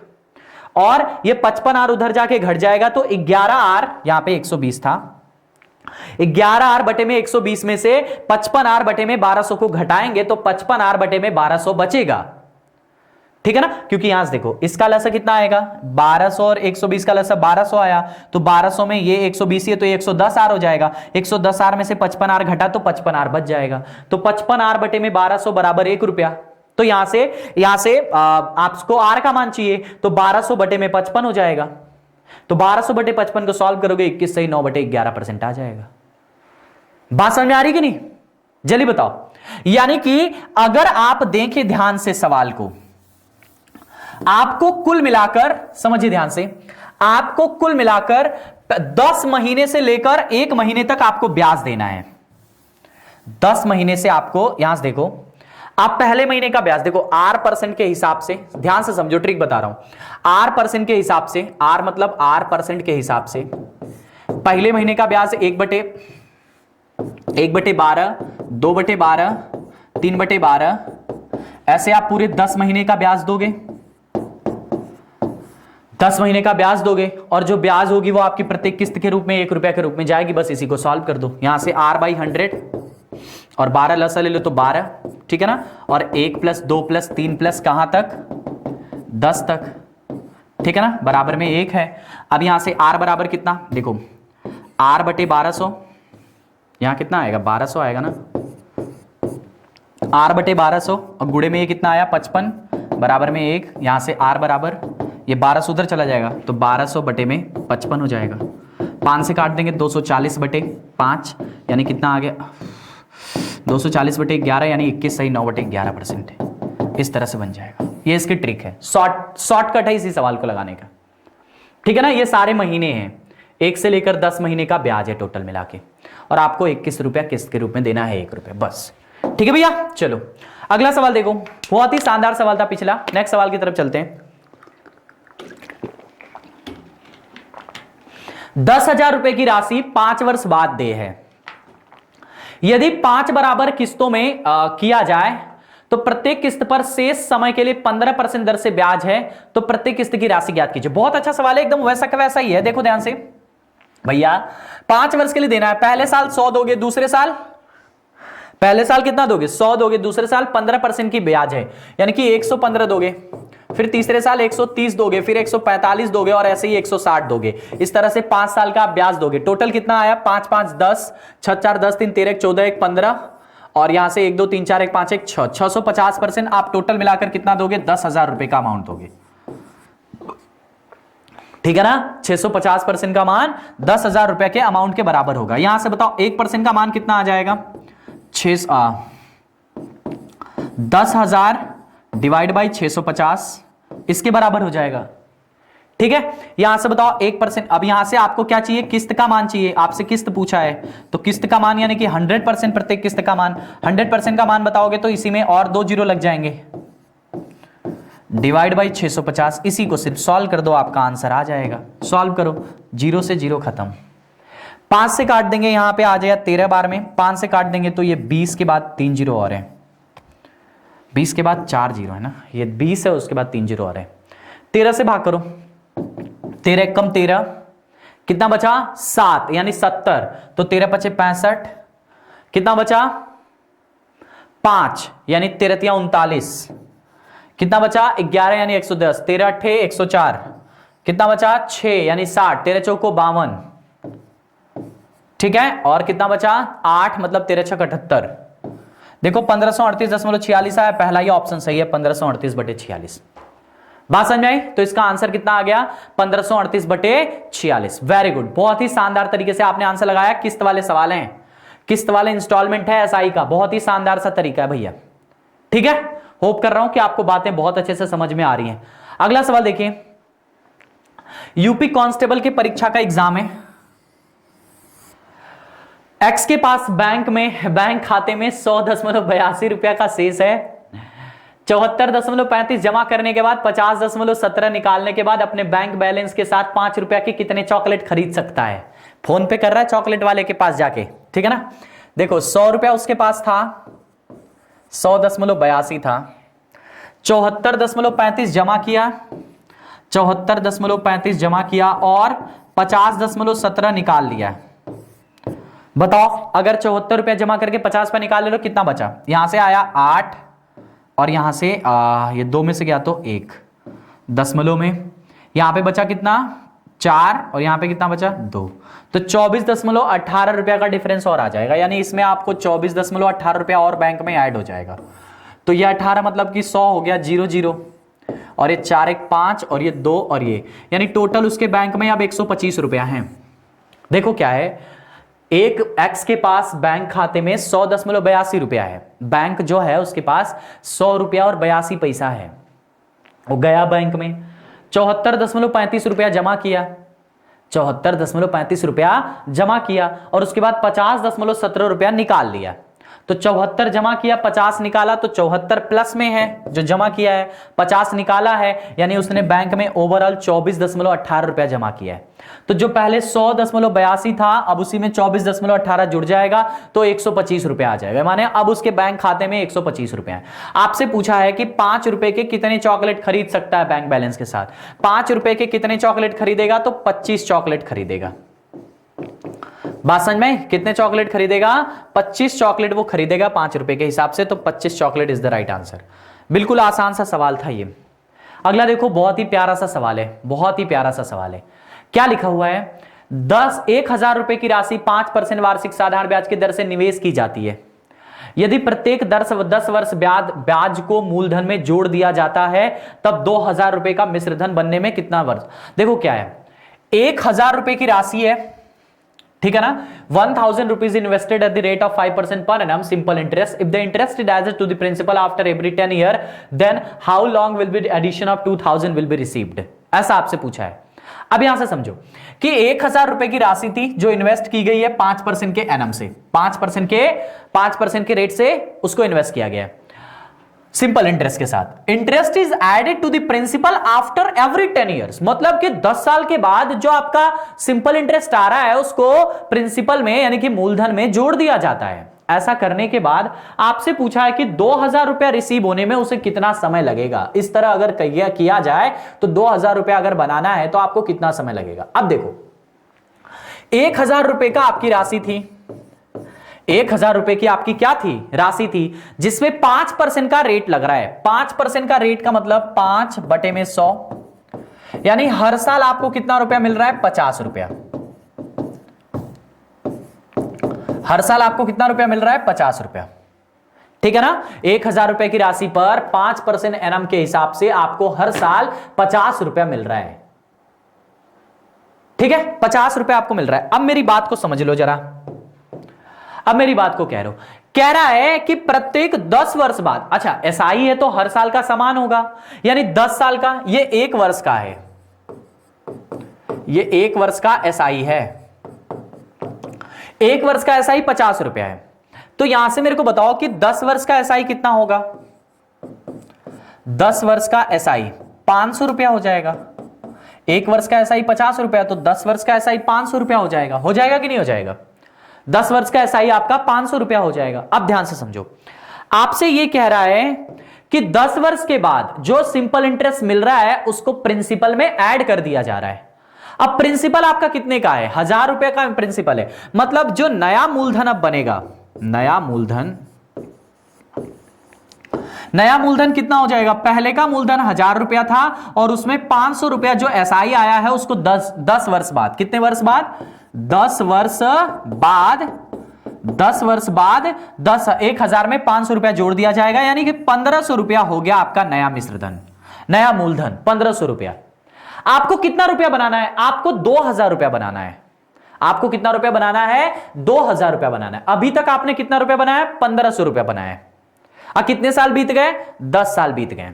और ये 55 आर उधर जाके घट जाएगा तो 11 आर, यहां पे 120 था, 11 आर बटे में 120 में से 55 आर बटे में 1200 को घटाएंगे तो 55 आर बटे में 1200 बचेगा। ठीक है ना? क्योंकि यहां से देखो इसका लसा कितना आएगा, 1200 और 120 का लसा 1200 आया, तो 1200 में ये 120 है तो ये 110 आर हो जाएगा। 110 आर में से 55 आर घटा तो 55 आर बच जाएगा। तो 55 आर बटे में 1200 बराबर 1 रुपया। तो यहां से आपको आर का मान चाहिए, तो 1200 बटे में 55 हो जाएगा। तो 1200 बटे 55 को सॉल्व करोगे 21 सही 9 बटे 11% आ जाएगा। बात समझ में आ रही कि नहीं? जल्दी बताओ। यानी कि अगर आप देखें ध्यान से सवाल को, आपको कुल मिलाकर, समझिए ध्यान से, आपको कुल मिलाकर 10 महीने से लेकर 1 महीने तक आपको ब्याज देना है। 10 महीने से आपको, यहां से देखो, आप पहले महीने का ब्याज देखो, R% के हिसाब से, ध्यान से समझो, ट्रिक बता रहा हूं। R% के हिसाब से, R मतलब R% के हिसाब से पहले महीने का ब्याज 1/12, 2/12, 3/12, ऐसे आप पूरे 10 महीने का ब्याज दोगे। 10 महीने का ब्याज दोगे और जो ब्याज होगी वो आपकी प्रत्येक किस्त के रूप में 1 रुपया के रूप में जाएगी। बस इसी को सॉल्व कर दो। यहां से R/100 और 12 लसा ले लो तो 12, ठीक है ना? और 1 प्लस 2 प्लस 3 प्लस कहां तक, 10 तक, ठीक है ना? बराबर में 1 है। अब यहां से R बराबर कितना, देखो R बटे 1200, यहां कितना आएगा, 1200 आएगा ना। R बटे 1200 और गुणे में ये कितना आया, 55 बराबर में 1। यहां से R बराबर, ये 1200 उधर चला जाएगा तो 1200 बटे में 55 हो जाएगा। 5 से काट देंगे 240 बटे 5, यानी कितना आ गया, 240 बटे 11, यानी 21 सही 9 बटे 11% है। इस तरह से बन जाएगा। ये इसकी ट्रिक है, शॉर्टकट है इसी सवाल को लगाने का। ठीक है ना? ये सारे महीने हैं, 1 से लेकर 10 महीने का ब्याज है टोटल मिला के, और आपको 21 रुपया किस्त के रूप में देना है, 1 रुपया बस। ठीक है भैया? चलो अगला सवाल देखो, बहुत ही शानदार सवाल था पिछला। नेक्स्ट सवाल की तरफ चलते हैं। 10,000 रुपए की राशि 5 वर्ष बाद देय है। यदि 5 बराबर किस्तों में किया जाए तो प्रत्येक किस्त पर शेष समय के लिए 15% दर से ब्याज है, तो प्रत्येक किस्त की राशि ज्ञात कीजिए। बहुत अच्छा सवाल है, एकदम वैसा का वैसा ही है। देखो ध्यान से भैया, 5 वर्ष के लिए देना है। पहले साल 100 दोगे, दूसरे साल, पहले साल कितना दोगे, 100 दोगे, दूसरे साल 15% की ब्याज है, यानी कि 115 दोगे, फिर तीसरे साल 130 दोगे, फिर 145 दोगे और ऐसे ही 160 दोगे। इस तरह से 5 साल का आप ब्याज दोगे। टोटल कितना आया, 5 5 10, 6 4 10, 3 13, 14, 1 15, और यहां से 1 2 3 4 1 5 1 6, 650% आप टोटल मिलाकर कितना दोगे, 10,000 रुपए का अमाउंट दोगे। ठीक है ना? 650% का मान 10,000 रुपए के अमाउंट के बराबर होगा। यहां से बताओ 1% का मान कितना आ जाएगा, 10,000 डिवाइड बाई 650, इसके बराबर हो जाएगा। ठीक है? यहां से बताओ 1%। अब यहां से आपको क्या चाहिए, किस्त का मान चाहिए। आपसे किस्त पूछा है तो किस्त का मान यानी कि 100% प्रत्येक किस्त का मान, 100% का मान बताओगे तो इसी में और 2 जीरो लग जाएंगे, डिवाइड बाई 650। इसी को सिर्फ सॉल्व कर दो, आपका आंसर आ जाएगा। सॉल्व करो, 0 से 0 खत्म। 5 से काट देंगे, यहां पे आ जाएगा 13 बार में। 5 से काट देंगे तो ये 20 के बाद 3 जीरो और है, 20 के बाद 4 जीरो है ना, ये 20 है, उसके बाद 3 जीरो और है। 13 से भाग करो, 13 एकम 13, कितना बचा 7 यानी 70, तो 13 पचे 65, कितना बचा 5 यानी 13 39, कितना बचा 11 यानी 110, 13 अट्ठे 104, कितना बचा 6 यानी 60, 13 चौको 52, ठीक है, और कितना बचा 8 मतलब 13 छक 78। देखो 1538.46 आया, पहला ही ऑप्शन सही है 1538/46। बात समझ में आई? तो इसका आंसर कितना आ गया 1538/46। वेरी गुड, बहुत ही शानदार तरीके से आपने आंसर लगाया। किस्त वाले सवाल हैं, किस्त वाले इंस्टॉलमेंट है एसआई का, बहुत ही शानदार सा तरीका है भैया। ठीक है, होप कर रहा हूं कि आपको बातें बहुत अच्छे से समझ में आ रही हैं। अगला सवाल देखिए, यूपी कांस्टेबल की परीक्षा का एग्जाम है। एक्स के पास बैंक खाते में 100.82 रुपया का शेष है। 74.35 जमा करने के बाद 50.17 निकालने के बाद अपने बैंक बैलेंस के साथ 5 रुपया की कितने चॉकलेट खरीद सकता है? फोन पे कर रहा है चॉकलेट वाले के पास जाके, ठीक है ना। देखो 100 रुपया उसके पास था, 100.82 था, 74.35 जमा किया, 74.35 जमा किया और 50.17 निकाल लिया। बताओ अगर 74 रुपया जमा करके 50 पे निकाल ले लो, कितना बचा? यहां से आया 8 और यहां से ये 2 में से गया तो 1, दशमलव में यहां पे बचा कितना 4 और यहां पे कितना बचा 2, तो 24.18 रुपया का डिफरेंस और आ जाएगा। यानी इसमें आपको 24.18 रुपया और बैंक में ऐड हो जाएगा। तो ये 18 मतलब कि 100 हो गया 00 और ये 4 1 5 और ये 2 और ये, यानी टोटल उसके बैंक में अब 125 रुपया है। देखो क्या है, एक एक्स के पास बैंक खाते में 100.82 रुपया है। बैंक जो है उसके पास 100 रुपया और 82 पैसा है। वो गया बैंक में 74.35 रुपया जमा किया, 74.35 रुपया जमा किया और उसके बाद 50.17 रुपया निकाल लिया। तो 74 जमा किया, 50 निकाला, तो 74 प्लस में है जो जमा किया है, 50 निकाला है, यानी उसने बैंक में ओवरऑल 24.18 रुपया जमा किया है। तो जो पहले 100.82 था अब उसी में 24.18 जुड़ जाएगा तो 125 रुपया आ जाएगा। माने अब उसके बैंक खाते में 125 रुपया है। आपसे पूछा है कि 5 रुपए के कितने चॉकलेट खरीद सकता है बैंक बैलेंस के साथ। 5 रुपए के कितने चॉकलेट खरीदेगा? तो 25 चॉकलेट खरीदेगा। बात समझ में? कितने चॉकलेट खरीदेगा? 25 चॉकलेट वो खरीदेगा 5 रुपए के हिसाब से, तो 25 chocolate is the right answer. बिल्कुल आसान सा सवाल था ये। अगला देखो, बहुत ही प्यारा सा सवाल है, बहुत ही प्यारा सा सवाल है। क्या लिखा हुआ है? 10,000 रुपए की राशि 5% वार्षिक साधारण ब्याज की दर से निवेश की जाती है। यदि प्रत्येक 10 वर्ष ब्याज को मूलधन में जोड़ दिया जाता है तब 2,000 रुपए का मिश्रधन बनने में कितना वर्ष? देखो क्या है, 1,000 रुपए की राशि है, ठीक है ना। 1,000 rupees invested at the rate of 5% per annum simple interest. If the interest is added to the principal after every 10 year, then how long will be the addition of 2,000 will be received? ऐसा आपसे पूछा है। अब यहां से समझो कि 1,000 रुपए की राशि थी जो इन्वेस्ट की गई है 5% के एनम से, 5% के रेट से उसको इन्वेस्ट किया गया है सिंपल इंटरेस्ट के साथ। Interest is added to the principal after every 10 years, मतलब कि 10 साल के बाद जो आपका सिंपल इंटरेस्ट आ रहा है उसको प्रिंसिपल में यानी कि मूलधन में जोड़ दिया जाता है। ऐसा करने के बाद आपसे पूछा है कि 2,000 रुपया रिसीव होने में उसे कितना समय लगेगा। इस तरह अगर किया जाए तो 2,000 रुपया अगर बनाना है तो आपको कितना समय लगेगा। अब देखो 1,000 रुपए का आपकी राशि थी, 1,000 रुपए की आपकी क्या थी? राशि थी, जिसमें 5% का रेट लग रहा है। 5% का रेट का मतलब 5/100, यानी हर साल आपको कितना रुपया मिल रहा है? 50 रुपया। हर साल आपको कितना रुपया मिल रहा है? 50 रुपया, ठीक है ना। 1,000 रुपए की राशि पर 5% एनम के हिसाब से आपको हर साल 50 रुपया मिल रहा है, ठीक है। 50 रुपया आपको मिल रहा है। अब मेरी बात को समझ लो जरा, अब मेरी बात को कह रहा है कि प्रत्येक 10 वर्ष बाद, अच्छा एसआई है तो हर साल का समान होगा, यानी 10 साल का, ये 1 वर्ष का है, ये 1 वर्ष का एसआई है। 1 वर्ष का एसआई 50 रुपया है, तो यहां से मेरे को बताओ कि 10 वर्ष का एसआई कितना होगा? 10 वर्ष का एसआई 500 रुपया हो जाएगा। 1 वर्ष का एसआई 50 रुपया, तो 10 वर्ष का एसआई 500 रुपया हो जाएगा। हो जाएगा कि नहीं हो जाएगा? 10 वर्ष का एसआई आपका 500 रुपया हो जाएगा। अब ध्यान से समझो, आपसे यह कह रहा है कि 10 वर्ष के बाद जो सिंपल इंटरेस्ट मिल रहा है उसको प्रिंसिपल में ऐड कर दिया जा रहा है। अब प्रिंसिपल आपका कितने का है, 1000 रुपए का प्रिंसिपल है, मतलब जो नया मूलधन अब बनेगा, नया मूलधन कितना हो जाएगा, पहले का मूलधन 1000 रुपया था और उसमें 500 रुपया जो एसआई आया है उसको 10 वर्ष बाद, कितने वर्ष बाद, 10 वर्ष बाद 1000 में 500 रुपया जोड़ दिया जाएगा, यानी कि 1500 रुपया हो गया आपका नया मिश्रधन, नया मूलधन 1500 रुपया। आपको कितना रुपया बनाना है, आपको 2000 रुपया बनाना है, आपको कितना रुपया बनाना है, 2000 रुपया बनाना है। अभी तक आपने कितना रुपया बनाया, 1500 रुपया बनाया है। अब कितने साल बीत गए, 10 साल बीत गए,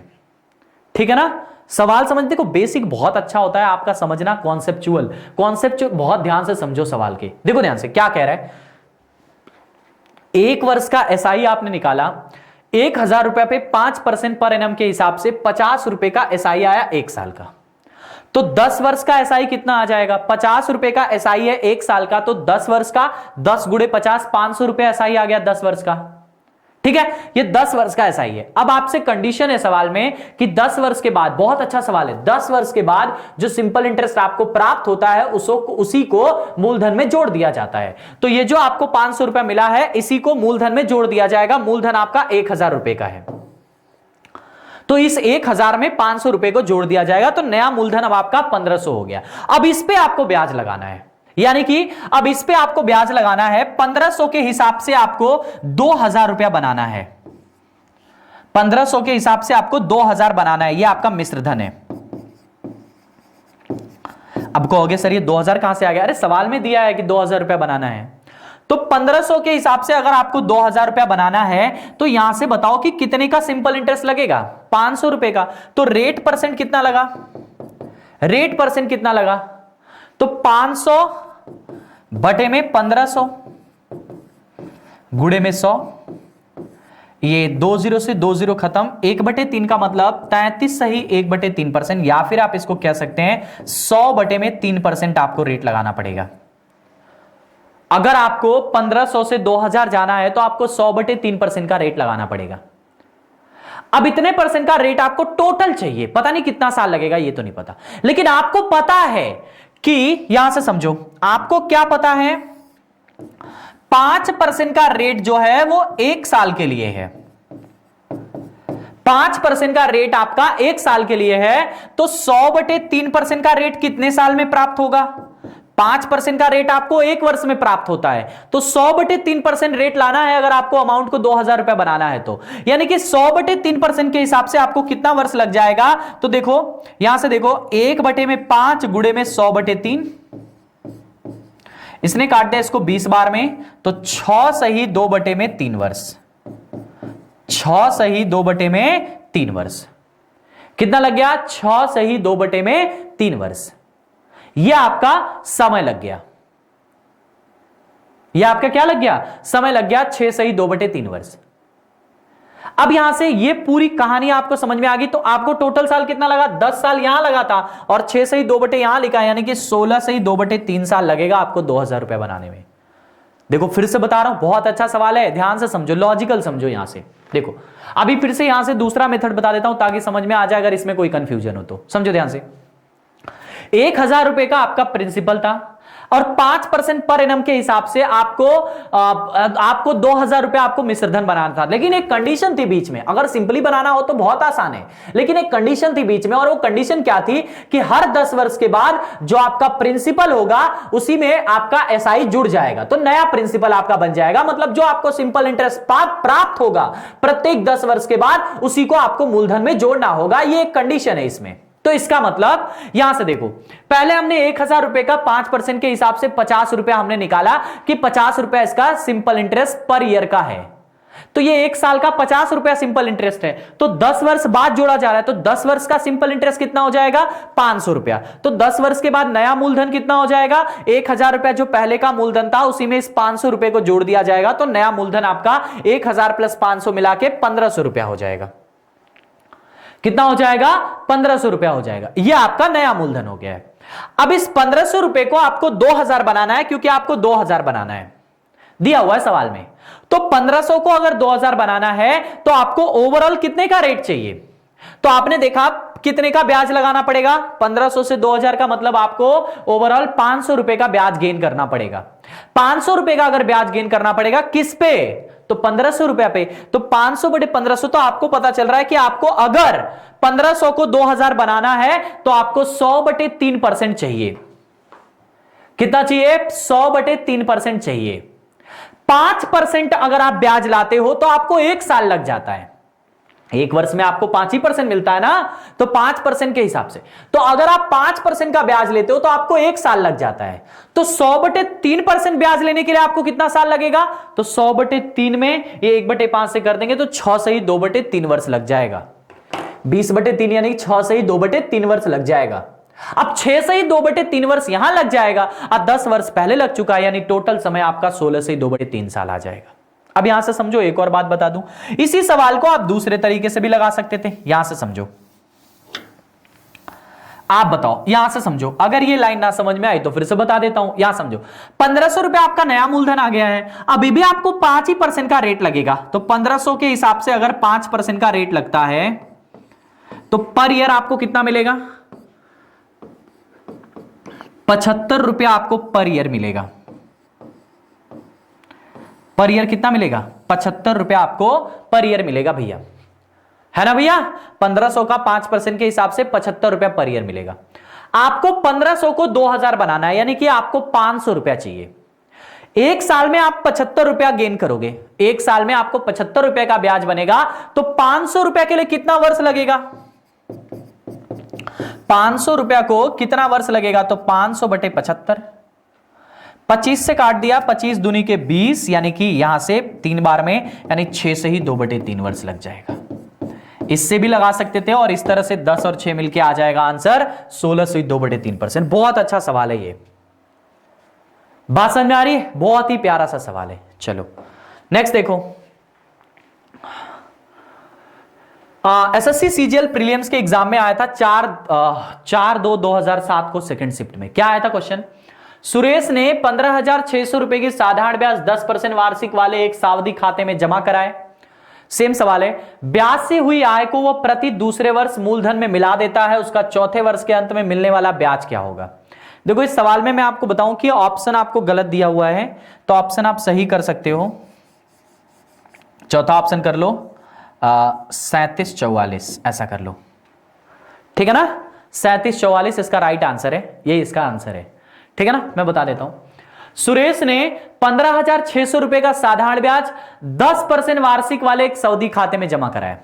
ठीक है ना। सवाल समझने को बेसिक बहुत अच्छा होता है आपका समझना, कॉन्सेप्चुअल बहुत ध्यान से समझो सवाल के। देखो ध्यान से क्या कह रहा है, 1 वर्ष का एसआई आपने निकाला, 1000 रुपए पे 5% पर एनम के हिसाब से 50 रुपए का एसआई आया 1 साल का, तो 10 वर्ष का एसआई कितना आ जाएगा, 50 रुपए का एसआई है 1 साल का, तो 10 वर्ष का 10 गुणे 50, 500 रुपए एसआई आ गया 10 वर्ष का, ठीक है। ये 10 वर्ष का एसआई है। अब आपसे कंडीशन है सवाल में कि 10 वर्ष के बाद, बहुत अच्छा सवाल है, 10 वर्ष के बाद जो सिंपल इंटरेस्ट आपको प्राप्त होता है उसी को मूलधन में जोड़ दिया जाता है। तो ये जो आपको 500 रुपया मिला है इसी को मूलधन में जोड़ दिया जाएगा, मूलधन आपका 1000 रुपए का है, तो इस 1000 में 500 रुपए को जोड़ दिया जाएगा, तो नया मूलधन अब आपका 1500 हो गया। अब इस पे आपको ब्याज लगाना है, यानी कि अब इस पे आपको ब्याज लगाना है, 1500 के हिसाब से आपको 2000 रुपया बनाना है, 1500 के हिसाब से आपको 2000 बनाना है, ये आपका मिश्रधन है। अब कहोगे सर ये 2000 कहां से आ गया, अरे सवाल में दिया है कि 2000 रुपया बनाना है, तो 1500 के हिसाब से अगर आपको 2000 रुपया बनाना है तो यहां से बताओ कि कितने का सिंपल इंटरेस्ट लगेगा, 500 रुपए का, तो रेट परसेंट कितना लगा, रेट परसेंट कितना लगा, तो 500 बटे में 1500 गुणे में 100, ये 20 से 20 खत्म, 1/3 का मतलब 33 सही 1/3%, या फिर आप इसको कह सकते हैं 100 बटे में 3% आपको रेट लगाना पड़ेगा। अगर आपको 1500 से 2000 जाना है तो आपको 100/3% का रेट लगाना पड़ेगा। अब इतने परसेंट का रेट आपको टोटल चाहिए, पता नहीं कितना साल लगेगा ये तो नहीं पता, लेकिन आपको पता है कि, यहां से समझो, आपको क्या पता है, 5% का रेट जो है वो 1 साल के लिए है, 5% का रेट आपका 1 साल के लिए है, तो 100/3% का रेट कितने साल में प्राप्त होगा, 5% का रेट आपको 1 वर्ष में प्राप्त होता है, तो 100/3% रेट लाना है अगर आपको अमाउंट को 2000 रुपया बनाना है तो, यानी कि 100/3% के हिसाब से आपको कितना वर्ष लग जाएगा, तो देखो यहां से देखो 1/5 गुणे में 100/3, इसने काट दिया इसको 20 बार में, तो 6 सही 2/3 वर्ष, 6 सही 2/3 वर्ष, कितना लग गया, 6 सही 2/3 वर्ष, यह आपका समय लग गया, यह आपका क्या लग गया, समय लग गया, 6 सही 2/3 वर्ष। अब यहां से ये पूरी कहानी आपको समझ में आ गई, तो आपको टोटल साल कितना लगा, 10 साल यहां लगा था और 6 सही 2 यहां लिखा, यानी कि 16 सही 2/3 साल लगेगा आपको 2000 रुपया बनाने में। देखो फिर से बता रहा हूं, बहुत अच्छा सवाल है, ध्यान से समझो, लॉजिकल समझो। यहां से देखो, अभी फिर से यहां से दूसरा मेथड बता देता हूं ताकि समझ में आ जाए, अगर इसमें कोई कंफ्यूजन हो तो समझो ध्यान से। 1000 रुपए का आपका प्रिंसिपल था और 5% पर एनम के हिसाब से आपको 2000 रुपए आपको मिश्रधन बनाना था, लेकिन एक कंडीशन थी बीच में। अगर सिंपली बनाना हो तो बहुत आसान है, लेकिन एक कंडीशन थी बीच में, और वो कंडीशन क्या थी कि हर 10 वर्ष के बाद जो आपका प्रिंसिपल होगा उसी में आपका एसआई जुड़ जाएगा, तो नया प्रिंसिपल आपका बन जाएगा। मतलब जो आपको सिंपल इंटरेस्ट प्राप्त होगा प्रत्येक 10 वर्ष के बाद उसी को आपको मूलधन में जोड़ना होगा, ये एक कंडीशन है इसमें। तो इसका मतलब यहां से देखो, पहले हमने 1000 रुपए का 5% के हिसाब से 50 रुपया हमने निकाला कि 50 रुपया इसका सिंपल इंटरेस्ट पर ईयर का है, तो ये 1 साल का 50 रुपया सिंपल इंटरेस्ट है, तो 10 वर्ष बाद जोड़ा जा रहा है, तो 10 वर्ष का सिंपल इंटरेस्ट कितना हो जाएगा, 500 रुपया। तो 10 वर्ष के बाद नया मूलधन कितना हो जाएगा, 1000 रुपया जो पहले का मूलधन था उसी में इस 500 रुपए को जोड़ दिया जाएगा, तो नया मूलधन आपका 1000 प्लस 500 मिला के 1500 रुपया हो जाएगा। कितना हो जाएगा, 1500 रुपया हो जाएगा, यह आपका नया मूलधन हो गया है। अब इस 1500 रुपए को आपको 2000 बनाना है, क्योंकि आपको 2000 बनाना है, दिया हुआ है सवाल में। तो 1500 को अगर 2000 बनाना है तो आपको ओवरऑल कितने का रेट चाहिए, तो आपने देखा कितने का ब्याज लगाना पड़ेगा? 1500 से 2000 का मतलब आपको ओवरऑल 500 रुपए का ब्याज गेन करना पड़ेगा। 500 रुपए का अगर ब्याज गेन करना पड़ेगा किस पे? तो 1500 रुपया पे। तो 500 बटे 1500, तो आपको पता चल रहा है कि आपको अगर 1500 को 2000 बनाना है तो आपको 100 बटे 3% चाहिए। कितना चाहिए? 100 बटे 3% चाहिए। 5% अगर आप ब्याज लाते हो तो आपको 1 साल लग जाता है। एक वर्ष में आपको 5% मिलता है ना, तो 5% के हिसाब से, तो अगर आप 5% का ब्याज लेते हो तो आपको 1 साल लग जाता है। तो 100 बटे 3% ब्याज लेने के लिए आपको कितना साल लगेगा? तो 100 बटे 3 में ये 1/5 से कर देंगे तो 6 सही 2 बटे 3 वर्ष लग जाएगा। 20 बटे 3 यानी 6 सही 2 बटे 3 वर्ष लग जाएगा। अब 6 सही 2 बटे 3 वर्ष यहां लग जाएगा, अब 10 वर्ष पहले लग चुका है, यानी टोटल समय आपका 16 सही 2 बटे 3 साल आ जाएगा। अब यहां से समझो, एक और बात बता दूं, इसी सवाल को आप दूसरे तरीके से भी लगा सकते थे। यहां से समझो, आप बताओ, यहां से समझो, अगर ये लाइन ना समझ में आई तो फिर से बता देता हूं। यहां समझो, 1500 रुपए आपका नया मूलधन आ गया है, अभी भी आपको 5% का रेट लगेगा। तो 1500 के हिसाब से अगर 5% का रेट लगता है तो पर ईयर आपको कितना मिलेगा? 75 रुपया आपको पर ईयर मिलेगा। पर ईयर कितना मिलेगा? 75 रुपया आपको पर ईयर मिलेगा भैया, है ना भैया? 1500 का 5% के हिसाब से 75 रुपया पर ईयर मिलेगा। आपको 1500 को 2000 बनाना है, यानी कि आपको 500 रुपया चाहिए। एक साल में आप 75 रुपया गेन करोगे, एक साल में आपको 75 रुपया का ब्याज बनेगा, तो 500 रुपया के लिए कितना वर्ष लगेगा? 500 रुपया को कितना वर्ष लगेगा? तो 500 बटे 75, 25 से काट दिया, 25 दूनी के 20, यानी कि यहां से 3 बार में, यानी 6 से ही 2 बटे 3 वर्ष लग जाएगा। इससे भी लगा सकते थे, और इस तरह से 10 और 6 मिलके आ जाएगा आंसर 16 से 2 बटे 3%। बहुत अच्छा सवाल है ये, बात समझ में आ रही है? बहुत ही प्यारा सा सवाल है। चलो नेक्स्ट देखो, एसएससी सीजीएल प्रीलिम्स के एग्जाम में आया था 4/2/2007 को सेकंड शिफ्ट में। क्या आया था क्वेश्चन? सुरेश ने 15,600 रुपए की साधारण ब्याज 10% वार्षिक वाले एक सावधि खाते में जमा कराए। सेम सवाल है, ब्याज से हुई आय को वह प्रति दूसरे वर्ष मूलधन में मिला देता है, उसका चौथे वर्ष के अंत में मिलने वाला ब्याज क्या होगा? देखो इस सवाल में मैं आपको बताऊं कि ऑप्शन आपको गलत दिया हुआ है, तो ऑप्शन आप सही कर सकते हो। चौथा ऑप्शन कर लो 3744, ऐसा कर लो, ठीक है ना? 3744 इसका राइट आंसर है, ये इसका आंसर है, ठीक है ना? मैं बता देता हूं, सुरेश ने 15,600 रुपए का साधारण ब्याज 10% वार्षिक वाले एक सावधि खाते में जमा कराया।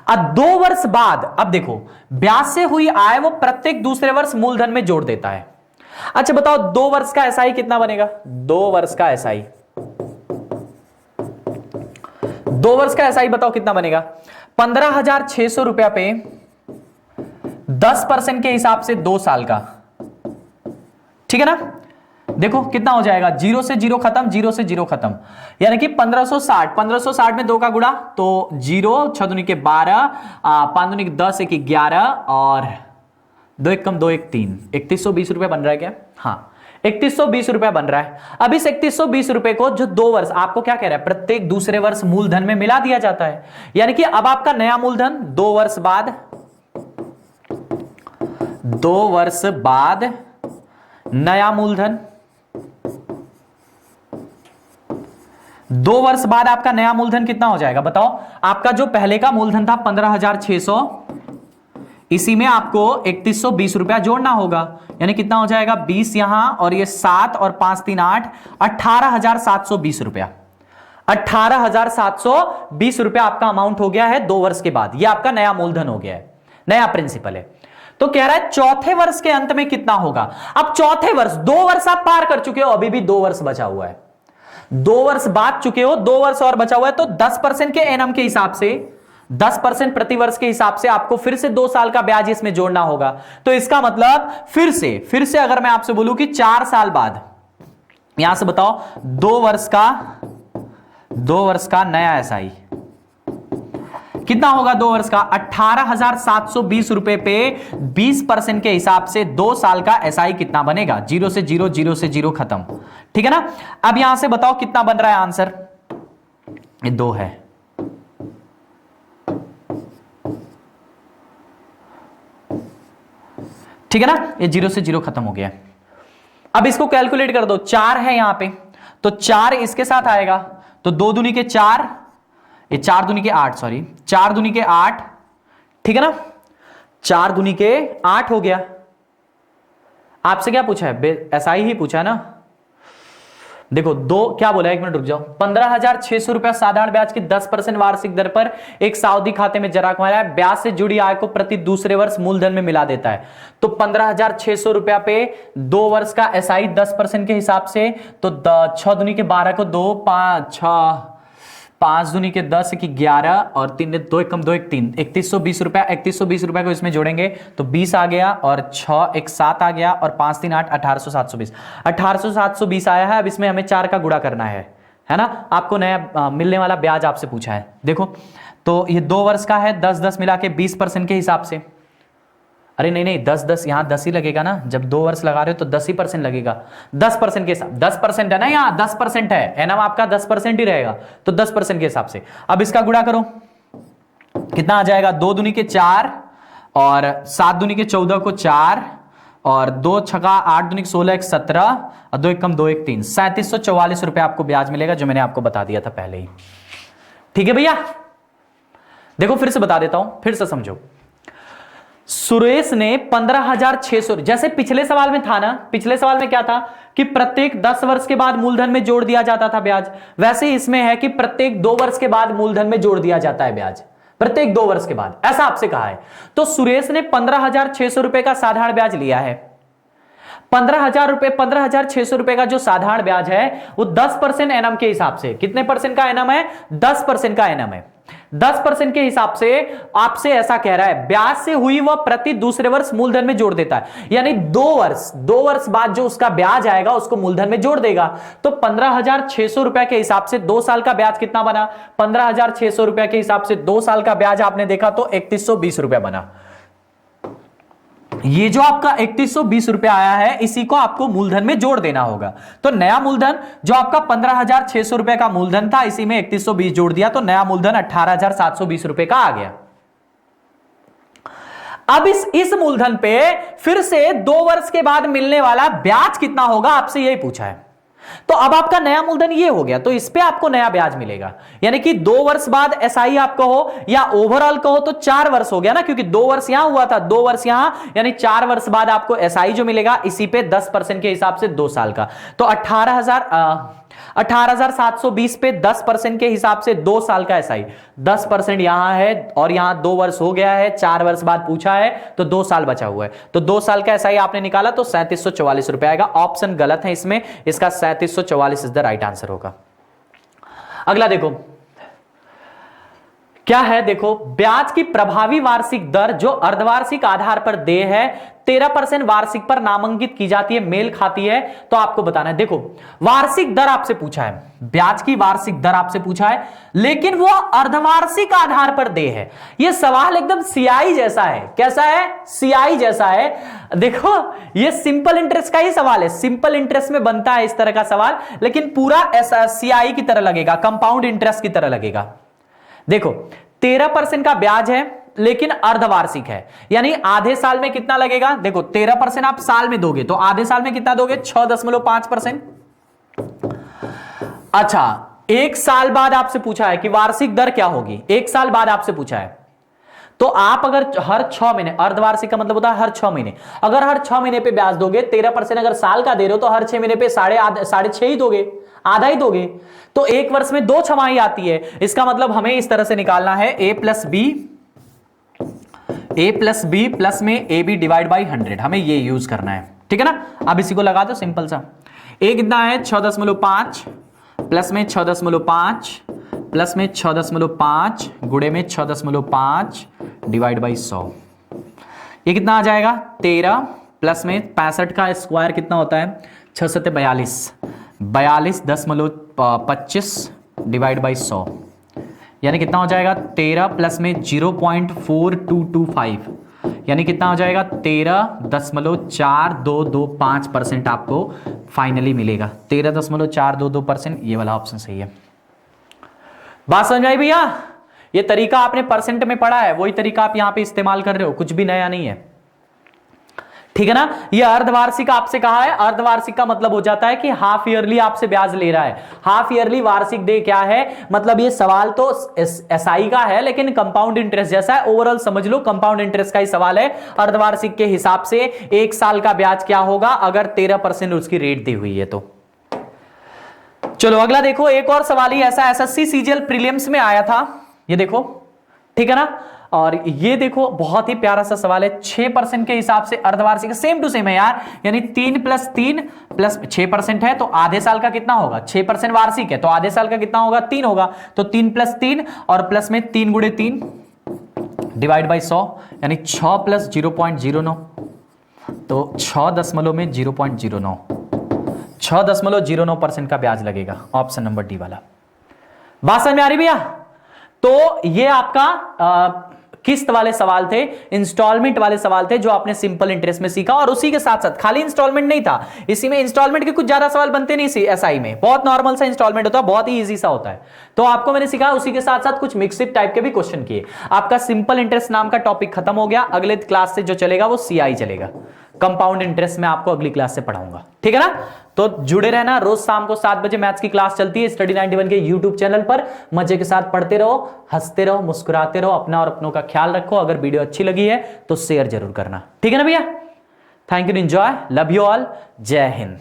अब 2 वर्ष बाद, अब देखो ब्याज से हुई आय वो प्रत्येक दूसरे वर्ष मूलधन में जोड़ देता है। अच्छा बताओ 2 वर्ष का एसआई कितना बनेगा? 2 वर्ष का एसआई, 2 वर्ष का एसआई बताओ कितना बनेगा? 15,600 रुपया पे 10% के हिसाब से 2 साल का, ठीक है ना? देखो कितना हो जाएगा, 0 से 0 खत्म, 0 से 0 खत्म, यानी कि 1560, 1560 में 2 का गुणा तो 0, 6 दूनी के 12, 5 दूनी के 10, 1 11 और 2 1 कम 2 1 3, 3120 रुपए बन रहा है क्या? हाँ 3120 रुपया बन रहा है। अब इस 3120 रुपए को जो 2 वर्ष, आपको क्या कह रहा है? प्रत्येक दूसरे वर्ष मूलधन में मिला दिया जाता है, यानी कि अब आपका नया मूलधन 2 वर्ष बाद, 2 वर्ष बाद नया मूलधन, 2 वर्ष बाद आपका नया मूलधन कितना हो जाएगा बताओ? आपका जो पहले का मूलधन था 15,600, इसी में आपको 3120 रुपया जोड़ना होगा, यानी कितना हो जाएगा? 20 यहां और ये 7 और 5 3 8, 18,720 रुपया, 18,720 रुपया आपका अमाउंट हो गया है 2 वर्ष के बाद। ये आपका नया मूलधन हो गया है, नया प्रिंसिपल है। तो कह रहा है चौथे वर्ष के अंत में कितना होगा? अब चौथे वर्ष, 2 वर्ष आप पार कर चुके हो, अभी भी 2 वर्ष बचा हुआ है, 2 वर्ष बाद चुके हो, 2 वर्ष और बचा हुआ है, तो 10% के एनएम के हिसाब से, 10% प्रति वर्ष के हिसाब से आपको फिर से 2 साल का ब्याज इसमें जोड़ना होगा। तो इसका मतलब फिर से अगर मैं आपसे बोलूं कि 4 साल बाद, यहां से बताओ 2 वर्ष का नया एसआई कितना होगा? 2 वर्ष का 18,720 रुपए पे 20% के हिसाब से 2 साल का एसआई कितना बनेगा? 0 से 0, 0 से 0 खत्म, ठीक है ना? अब यहां से बताओ कितना बन रहा है आंसर? ये 2 है, ठीक है ना, ये 0 से 0 खत्म हो गया। अब इसको कैलकुलेट कर दो, 4 है यहां पे, तो 4 इसके साथ आएगा, तो 2 दूनी के 4, ये 4 दूनी के 8, सॉरी 4 दूनी के 8, ठीक है ना, 4 दूनी के 8 हो गया। आपसे क्या पूछा है, ऐसा ही पूछा है ना। देखो दो क्या बोला, एक मिनट रुक जाओ। 15,600 रुपया साधारण ब्याज की 10% वार्षिक दर पर एक सावधि खाते में जमा करवाया है, ब्याज से जुड़ी आय को प्रति दूसरे वर्ष मूलधन में मिला देता है। तो 15,600 रुपया पे 2 वर्ष का एसआई 10% के हिसाब से, तो 6 दूनी के 12 को 2, 5 दूनी के 10 की 11 और 3 ने 2 कम 2 1 3, 3120 रुपया। 3120 रुपया को इसमें जोड़ेंगे तो 20 आ गया, और 6 1 7 आ गया, और 5 3 8, 18,720। 18,720 आया है। अब इसमें हमें 4 का गुणा करना है ना। आपको नया मिलने वाला ब्याज आपसे पूछा है। देखो तो ये 2 वर्ष का है, 10 10 मिला के 20% के हिसाब से। अरे नहीं 10 10 यहां 10 ही लगेगा ना, जब 2 वर्ष लगा रहे हो तो 10 ही % लगेगा। 10% के हिसाब, 10% है ना, यहां 10% है, एनम आपका 10% ही रहेगा, तो 10% के हिसाब से। अब इसका गुणा करो, कितना आ जाएगा, 2 दूनी के 4 और 7 दूनी के 14 को 4 और 2 छका 8 दूनी के 16 1 17 और 2 1 कम 2 1 3, 3744 रुपए आपको ब्याज मिलेगा, जो मैंने आपको बता दिया था पहले ही। ठीक है भैया, देखो फिर से बता देता हूं, फिर से समझो। सुरेश ने 15,600, जैसे पिछले सवाल में था ना, पिछले सवाल में क्या था कि प्रत्येक 10 वर्ष के बाद मूलधन में जोड़ दिया जाता था ब्याज, वैसे ही इसमें है कि प्रत्येक 2 वर्ष के बाद मूलधन में जोड़ दिया जाता है ब्याज, प्रत्येक 2 वर्ष के बाद, ऐसा आपसे कहा है। तो सुरेश ने 15,600 रुपए का साधारण ब्याज लिया है। 15,600 रुपए का जो साधारण ब्याज है वो 10% एनम के हिसाब से, कितने परसेंट का एनम है, 10% का एनम है। 10% के हिसाब से आपसे ऐसा कह रहा है, ब्याज से हुई वह प्रति दूसरे वर्ष मूलधन में जोड़ देता है, यानी 2 वर्ष बाद जो उसका ब्याज आएगा उसको मूलधन में जोड़ देगा। तो 15,600 रुपए के हिसाब से 2 साल का ब्याज कितना बना, 15,600 रुपए के हिसाब से 2 साल का ब्याज आपने देखा तो 3120 रुपया बना। ये जो आपका 3120 रुपया आया है, इसी को आपको मूलधन में जोड़ देना होगा। तो नया मूलधन जो आपका 15,600 रुपए का मूलधन था, इसी में 3120 जोड़ दिया, तो नया मूलधन 18,720 रुपए का आ गया। अब इस मूलधन पे फिर से 2 वर्ष के बाद मिलने वाला ब्याज कितना होगा, आपसे यही पूछा है। तो अब आपका नया मूलधन ये हो गया, तो इस पे आपको नया ब्याज मिलेगा, यानी कि 2 वर्ष बाद एसआई आप कहो या ओवरऑल कहो तो 4 वर्ष हो गया ना, क्योंकि 2 वर्ष यहां हुआ था, 2 वर्ष यहां, यानी 4 वर्ष बाद आपको एसआई जो मिलेगा इसी पे 10% के हिसाब से 2 साल का। तो 18,720 पे 10% के हिसाब से 2 साल का एसआई, 10% यहां है और यहां 2 वर्ष हो गया है, 4 वर्ष बाद पूछा है तो 2 साल बचा हुआ है, तो 2 साल का एसआई आपने निकाला तो 3744 रुपए आएगा। ऑप्शन गलत है इसमें, इसका 3744 इज द राइट आंसर होगा। अगला देखो क्या है, देखो ब्याज की प्रभावी वार्षिक दर जो अर्धवार्षिक आधार पर देय है 13% वार्षिक पर नामांकित की जाती है, मेल खाती है, तो आपको बताना है। देखो वार्षिक दर आपसे पूछा है, ब्याज की वार्षिक दर आपसे पूछा है, लेकिन वो अर्धवार्षिक आधार पर देय है। ये सवाल एकदम सीआई जैसा है, कैसा है, सीआई जैसा है। देखो ये सिंपल इंटरेस्ट का ही सवाल है, सिंपल इंटरेस्ट में बनता है इस तरह का सवाल, लेकिन पूरा ऐसा सीआई की तरह लगेगा, कंपाउंड इंटरेस्ट की तरह लगेगा। देखो 13% का ब्याज है लेकिन अर्धवार्षिक है, यानी आधे साल में कितना लगेगा, देखो 13% आप साल में दोगे तो आधे साल में कितना दोगे, 6.5%। अच्छा, 1 साल बाद आपसे पूछा है कि वार्षिक दर क्या होगी, 1 साल बाद आपसे पूछा है, तो आप अगर हर 6 महीने, अर्धवार्षिक का मतलब होता है हर 6 महीने, अगर हर 6 महीने पे ब्याज दोगे, 13% अगर साल का दे रहे हो तो हर 6 महीने पे 6.5 ही दोगे, आधा ही दोगे, तो 1 वर्ष में 2 छमाही आती है। इसका मतलब हमें इस तरह से निकालना है a प्लस बी प्लस में ए बी डिवाइड बाई 100, हमें ये यूज करना है, ठीक है ना। अब इसी को लगा दो सिंपल सा, a कितना है 6.5 प्लस में 6.5 प्लस में 6.5 गुणे में 6.5 डिवाइड बाई 100, ये कितना आ जाएगा 13 प्लस में 65 का स्क्वायर कितना होता है 6 7 42, 42.25 डिवाइड बाई 100, यानी कितना हो जाएगा 13 प्लस में 0.4225, यानी कितना हो जाएगा 13.4225% आपको फाइनली मिलेगा, 13.4225%। ये वाला ऑप्शन सही है। बात समझ आई भैया, ये तरीका आपने परसेंट में पढ़ा है, वही तरीका आप यहां पे इस्तेमाल कर रहे हो, कुछ भी नया नहीं है, ठीक है ना। ये अर्धवार्षिक आपसे कहा है, अर्धवार्षिक का मतलब हो जाता है कि हाफ ईयरली आपसे ब्याज ले रहा है। हाफ ईयरली वार्षिक दे क्या है, मतलब ये सवाल तो एसआई का है लेकिन कंपाउंड इंटरेस्ट जैसा है, ओवरऑल समझ लो कंपाउंड इंटरेस्ट का ही सवाल है। अर्धवार्षिक के हिसाब से एक साल का ब्याज क्या होगा अगर 13% उसकी रेट दी हुई है तो। चलो अगला देखो, एक और सवाल ही ऐसा एसएससी सीजीएल प्रीलिम्स में आया था, ये देखो, ठीक है ना। और ये देखो बहुत ही प्यारा सा सवाल है, 6% के हिसाब से अर्धवार्षिक सेम टू सेम है यार, यानी 3 + 3 + 6% है तो आधे साल का कितना होगा, 6% वार्षिक है तो आधे साल का कितना होगा, 3 होगा। तो 3 + 3 और प्लस में 3 × 3 डिवाइड बाई 100 यानी 6 + 0.09 तो 6.009 6.09% का ब्याज लगेगा, ऑप्शन नंबर डी वाला। बात समझ में आ रही भैया। तो ये आपका किस्त वाले सवाल थे, इंस्टॉलमेंट वाले सवाल थे जो आपने सिंपल इंटरेस्ट में सीखा। और उसी के साथ साथ खाली इंस्टॉलमेंट नहीं था, इसी में इंस्टॉलमेंट के कुछ ज्यादा सवाल बनते नहीं एसआई में, बहुत नॉर्मल सा इंस्टॉलमेंट होता है, बहुत ही इजी सा होता है। तो आपको मैंने सिखाया, उसी के साथ साथ कुछ मिक्सिप टाइप के भी क्वेश्चन किए। आपका सिंपल इंटरेस्ट नाम का टॉपिक खत्म हो गया, अगले क्लास से जो चलेगा वो सीआई चलेगा, कंपाउंड इंटरेस्ट में आपको अगली क्लास से पढ़ाऊंगा, ठीक है ना। तो जुड़े रहना, रोज शाम को 7 बजे मैथ्स की क्लास चलती है स्टडी 91 के यूट्यूब चैनल पर। मजे के साथ पढ़ते रहो, हंसते रहो, मुस्कुराते रहो, अपना और अपनों का ख्याल रखो। अगर वीडियो अच्छी लगी है तो शेयर जरूर करना, ठीक है ना भैया। Thank you, enjoy, love you all, जय हिंद।